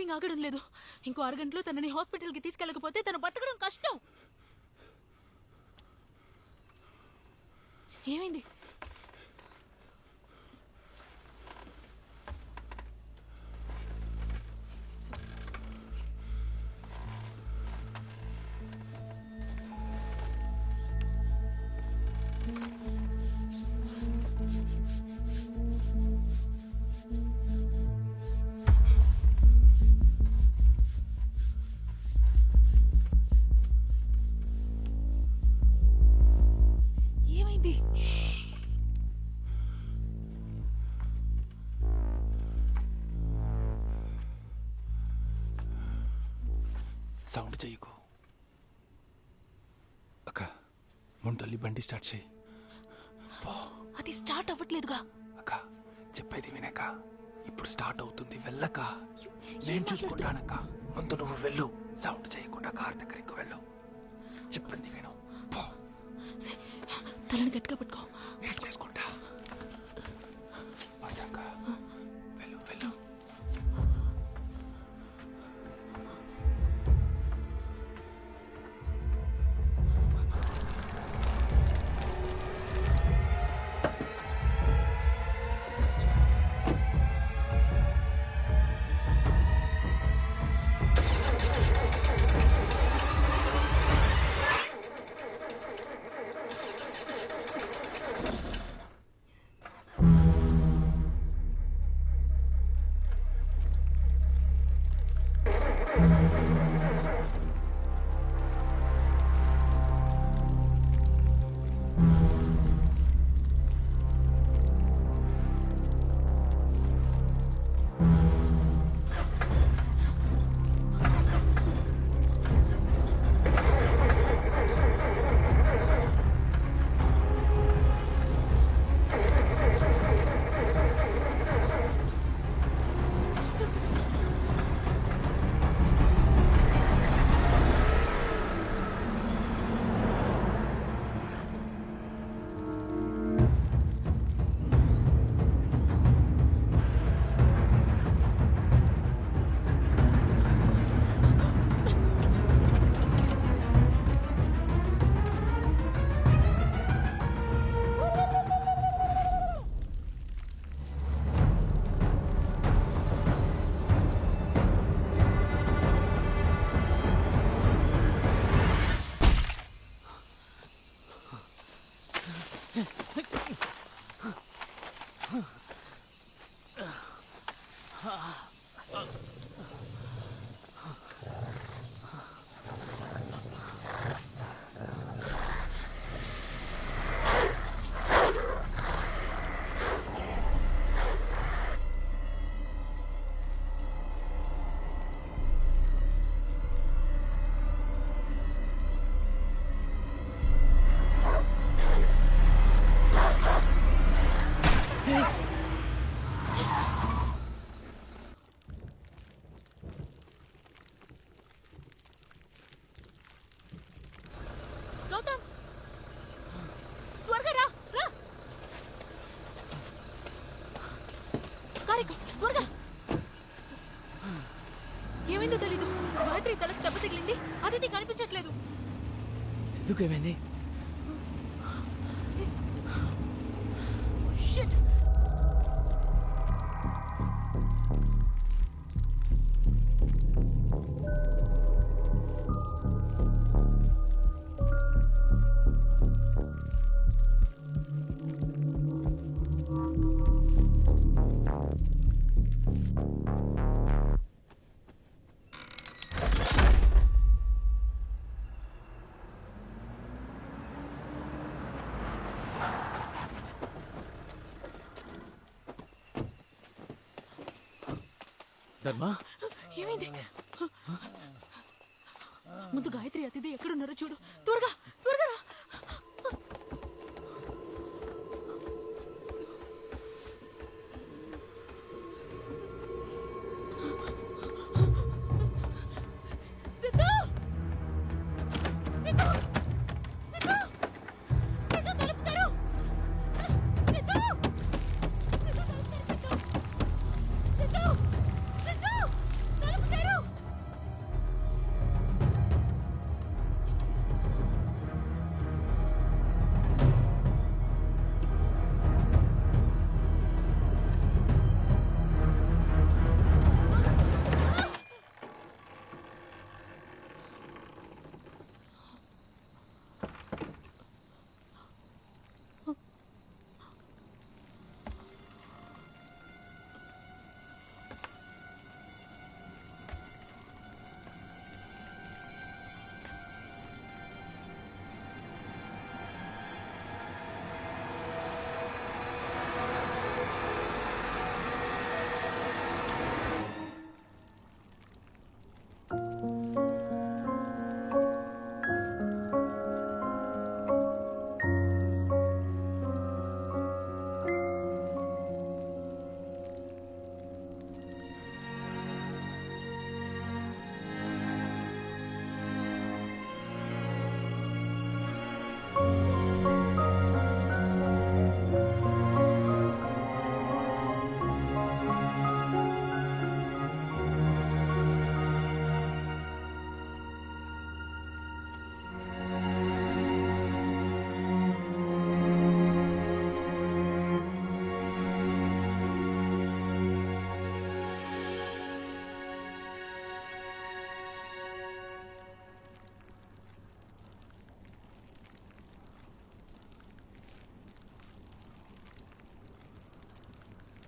బ్లీడింగ్ ఆగడం లేదు. ఇంకో అరగంటలో తనని హాస్పిటల్కి తీసుకెళ్ళకపోతే తను బతకడం కష్టం. ఏమైంది? ఏమైంది? సౌండ్ చెయ్యకు. అక్క ముందల్లి బండి స్టార్ట్ చేయి. అది స్టార్ట్ అవ్వట్లేదుగా. అక్క చెప్పేది వినక. ఇప్పుడు స్టార్ట్ అవుతుంది, వెళ్ళక. నేను చూసుకుంటానక్క. ముందు నువ్వు వెళ్ళు. సౌండ్ చేయకుండా కార్ దగ్గరికి వెళ్ళు. చెప్పింది విను. తలని గట్టిగా పట్టుకో. నేను చేసుకుంటా. అక్క వెళ్ళు వెళ్ళు. గౌతమ్, త్వరగా రా రా. కారికు త్వరగా. ఏమైందో తెలీదు. గాయత్రి తలకు దెబ్బ తగిలింది. అది కనిపించట్లేదు. సిద్ధుకు ఏమైంది? Shit. ధర్మ, ఏమైంది? ముందు గాయత్రి అతిథి ఎక్కడున్నారో చూడు. త్వరగా త్వరగా రా. సిద్ధు! సిద్ధు! సిద్ధు! సిద్ధు, తలుపు తెరు! సిద్ధు! సిద్ధు, తలుపు తెరు, సిద్ధు! సిద్ధు! సిద్ధు! తలుపు తెరు!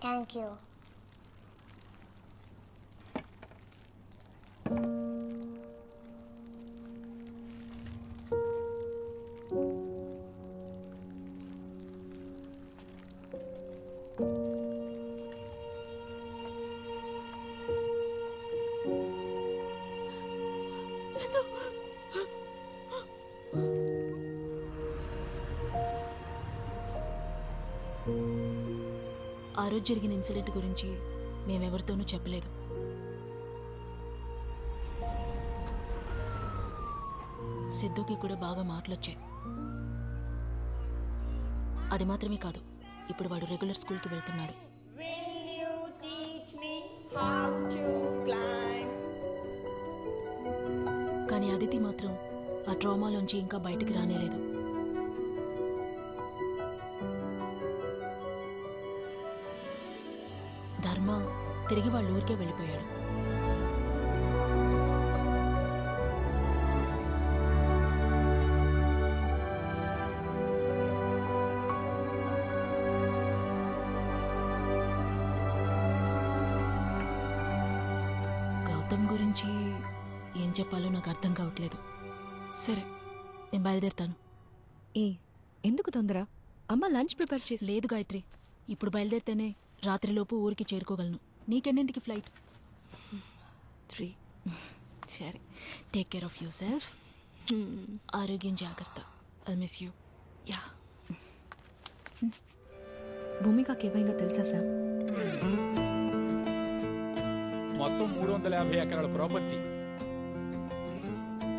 Thank you. ఆ రోజు జరిగిన ఇన్సిడెంట్ గురించి మేమెవరితోనూ చెప్పలేదు. సిద్ధుకి కూడా బాగా మాటలొచ్చాయి. అది మాత్రమే కాదు, ఇప్పుడు వాడు రెగ్యులర్ స్కూల్కి వెళ్తున్నాడు. కానీ అదితి మాత్రం ఆ ట్రామాలోంచి ఇంకా బయటికి రానేలేదు. ధర్మ తిరిగి వాళ్ళ ఊరికే వెళ్ళిపోయాడు. గౌతమ్ గురించి ఏం చెప్పాలో నాకు అర్థం కావట్లేదు. సరే, నేను బయలుదేరుతాను. ఎందుకు తొందర? అమ్మ లంచ్ ప్రిపేర్ చేసి. లేదు గాయత్రి, ఇప్పుడు బయలుదేరితేనే రాత్రిలోపు ఊరికి చేరుకోగలను. నీకెన్నింటికి ఫ్లైట్? 3. సరే, take care of yourself. ఆరోగ్యం జాగ్రత్త. I miss you. యా. భూమికకి ఏమైందో తెలుసా సామ్? మొత్తం 350 ఎకరాల ప్రాపర్టీ,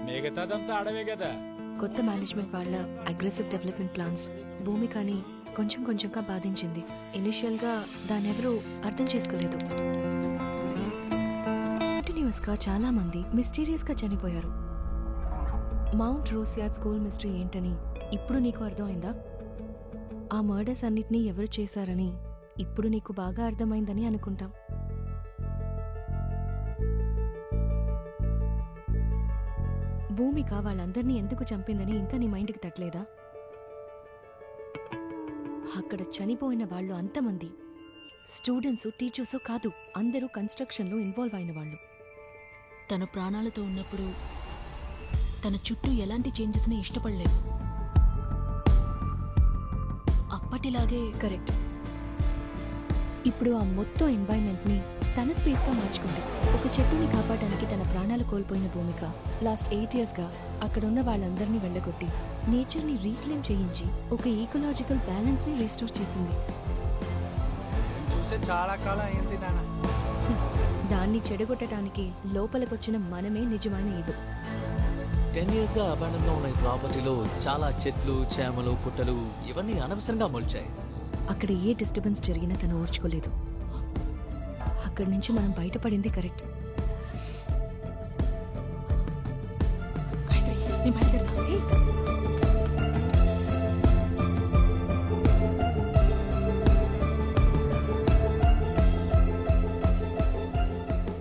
మిగతాదంతా అడవే కదా. కొత్త మేనేజ్మెంట్ వాళ్ళ అగ్రెసివ్ డెవలప్మెంట్ ప్లాన్స్ భూమికని కొంచెం కొంచెంగా బాధించింది. ఇనిషియల్గా దాన్నెవరూ అర్థం చేసుకోలేదు. కంటిన్యూస్గా చాలా మంది మిస్టీరియస్గా చనిపోయారు. మౌంట్ రోసియాడ్ స్కూల్ మిస్టరీ ఏంటని ఇప్పుడు నీకు అర్థమైందా? ఆ మర్డర్స్ అన్నిటినీ ఎవరు చేశారని ఇప్పుడు నీకు బాగా అర్థమైందని అనుకుంటాం. భూమిక వాళ్ళందరినీ ఎందుకు చంపిందని ఇంకా నీ మైండ్కి తట్టలేదా? అక్కడ చనిపోయిన వాళ్ళు అంతమంది స్టూడెంట్స్, టీచర్స్ కాదు, అందరూ కన్స్ట్రక్షన్లో ఇన్వాల్వ్ అయిన వాళ్ళు. తన ప్రాణాలతో ఉన్నప్పుడు తన చుట్టూ ఎలాంటి చేంజెస్ని ఇష్టపడలేదు. అప్పటిలాగే. కరెక్ట్. ఇప్పుడు ఆ మొత్తం ఎన్వైరన్మెంట్ని తన స్పేస్గా మార్చుకుంది. ఒక చెట్టుని కాపాడడానికి తన ప్రాణాలు కోల్పోయిన భూమిక లాస్ట్ 8 yearsగా అక్కడున్న వాళ్ళందరినీ వెళ్ళగొట్టి నేచర్ని రీక్లెయిమ్ చేయించి ఒక ఈకలాజికల్ బ్యాలెన్స్ని రీస్టోర్ చేసింది. చూసే చాలా కాలం అయింది నాన్న. దాన్ని చెడగొట్టడానికి లోపలికొచ్చిన మనమే నిజమైన ఇది. 10 yearsగా అబాండన్గా ఉన్న ఈ ప్రాపర్టీలో చాలా చెట్లు, చేమలు, పుట్టలు ఇవన్నీ అనవసరంగా మొలిచాయి. అక్కడ ఏ డిస్టర్బెన్స్ జరిగినా తను ఓర్చుకోలేదు. అక్కడి నుంచి మనం బయటపడింది కరెక్ట్.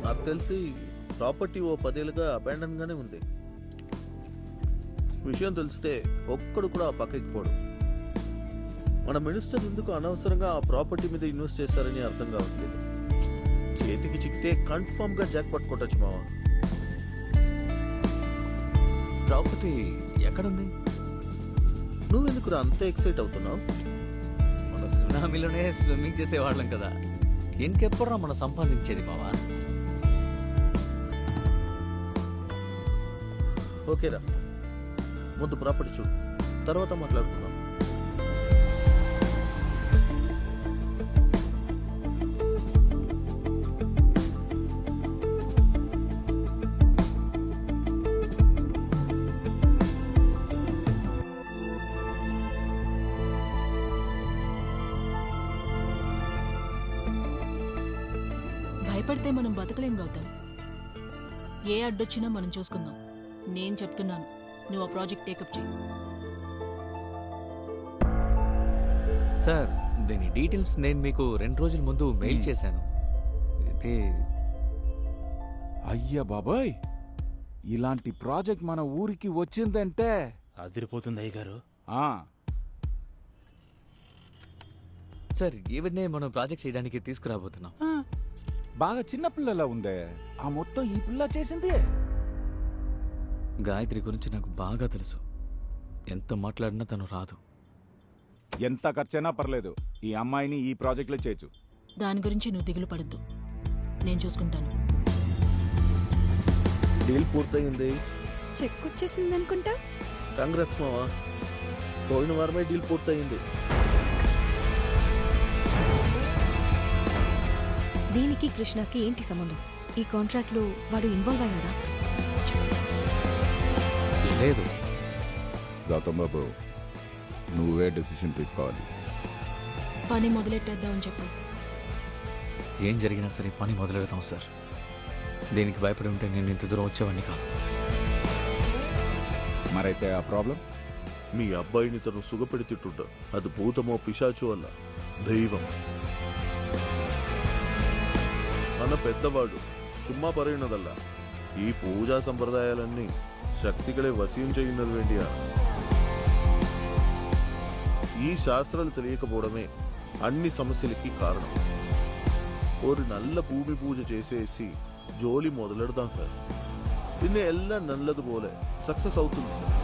నాకు తెలిసి ప్రాపర్టీ ఓ 10 ఏళ్ళుగా అబాండన్ గానే ఉంది. విషయం తెలిస్తే ఒక్కడు కూడా ఆ పక్కకి పోడు. మన మినిస్టర్ ఎందుకు అనవసరంగా ఆ ప్రాపర్టీ మీద ఇన్వెస్ట్ చేశారని అర్థం కావట్లేదు. చేతికి చిక్కితే కన్ఫర్మ్ గా జాక్ పట్టుకోవచ్చు మావా. ప్రాపర్టీ ఎక్కడుంది? నువ్వెందుకు అంత ఎక్సైట్ అవుతున్నావు? మన సునామీలోనే స్విమ్మింగ్ చేసేవాళ్ళం కదా, ఇంకెప్పుడురా మనం సంపాదించేది మావా? ఓకేరా, ముందు ప్రాపర్టీ చూడు, తర్వాత మాట్లాడుకుందాం. భయపడితే మనం బతకలేం గౌతమ్. ఏ అడ్డొచ్చినా మనం చూసుకుందాం. నేను చెప్తున్నాను, నువ్వు ఆ ప్రాజెక్ట్ టేకప్ చేయి. సార్, దీని డీటెయిల్స్ నేను మీకు 2 రోజుల ముందు మెయిల్ చేశాను. అయితే అయ్యా బాబాయ్, ఇలాంటి ప్రాజెక్ట్ మన ఊరికి వచ్చిందంటే అదిరిపోతుంది అయ్యగారు. సార్ ఈవిడ్నే మనం ప్రాజెక్ట్ చేయడానికి తీసుకురాబోతున్నాం. బాగా చిన్న పిల్లలా ఉందే. ఆ మొత్తం ఈ పిల్ల చేసింది. గాయత్రి గురించి నాకు బాగా తెలుసు. ఎంత మాట్లాడినా తను రాదు. ఎంత ఖర్చైనా పర్లేదు, ఈ అమ్మాయిని ఈ ప్రాజెక్ట్లో చేర్చు. దాని గురించి నువ్వు దిగులు పడద్దు, నేను చూసుకుంటాను. డీల్ పూర్తయింది. చెక్ వచ్చేసింది అనుకుంటా. కాంగ్రెస్ మావా, పోయిన వారమే డీల్ పూర్తయింది. దీనికి కృష్ణకి ఏంటి సంబంధం? ఈ కాంట్రాక్ట్ లో వాడు ఇన్వాల్వ్ అయ్యాడా? లేదు. గౌతమ్ బాబు, నువ్వే డెసిషన్ తీసుకోవాలి. పని మొదలెట్టేద్దామని చెప్పు. ఏం జరిగినా సరే పని మొదలెడతాం సార్. దీనికి భయపడి ఉంటే నేను ఇంత దూరం వచ్చేవాడిని కాదు. మరైతే ఆ ప్రాబ్లం? మీ అబ్బాయిని తను సుగపెడుతుంట. అది భూతమో పిశాచో అల్ల దైవం. మన పెద్దవాడు చుమ్మా പറയുന്നതല്ല. ఈ పూజా సంప్రదాయాలన్నీ శక్తిകളെ వశీం ചെയ്യുന്നത് വേണ്ടിയാ. ఈ శాస్త్రాలు తెలియకపోవడమే అన్ని సమస్యలకి కారణం. ഒരു നല്ല ഭൂമി പൂജ చేసేసి ജോലി మొదలెడదాం సార్. പിന്നെ എല്ലാം നല്ലതുപോലെ సక్సెస్ అవుతుంది సార్.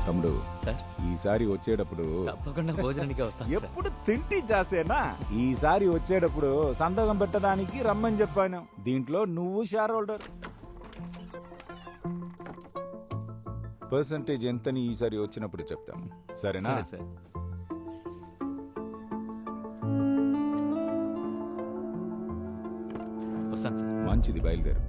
తమ్ముడు సార్, ఈసారి వచ్చేటప్పుడు తప్పకుండా భోజనానికి వస్తాను సార్. ఎప్పుడు తింటి చేసేనా? ఈసారి వచ్చేటప్పుడు సంతకం పెట్టడానికి రమ్మని చెప్పాను. దీంట్లో నువ్వు షేర్ హోల్డర్. పర్సంటేజ్ ఎంతని ఈసారి వచ్చినప్పుడు చెప్తాం, సరేనా? సరే సార్. వస్తాను సార్. మంచిది, బయలుదేరు.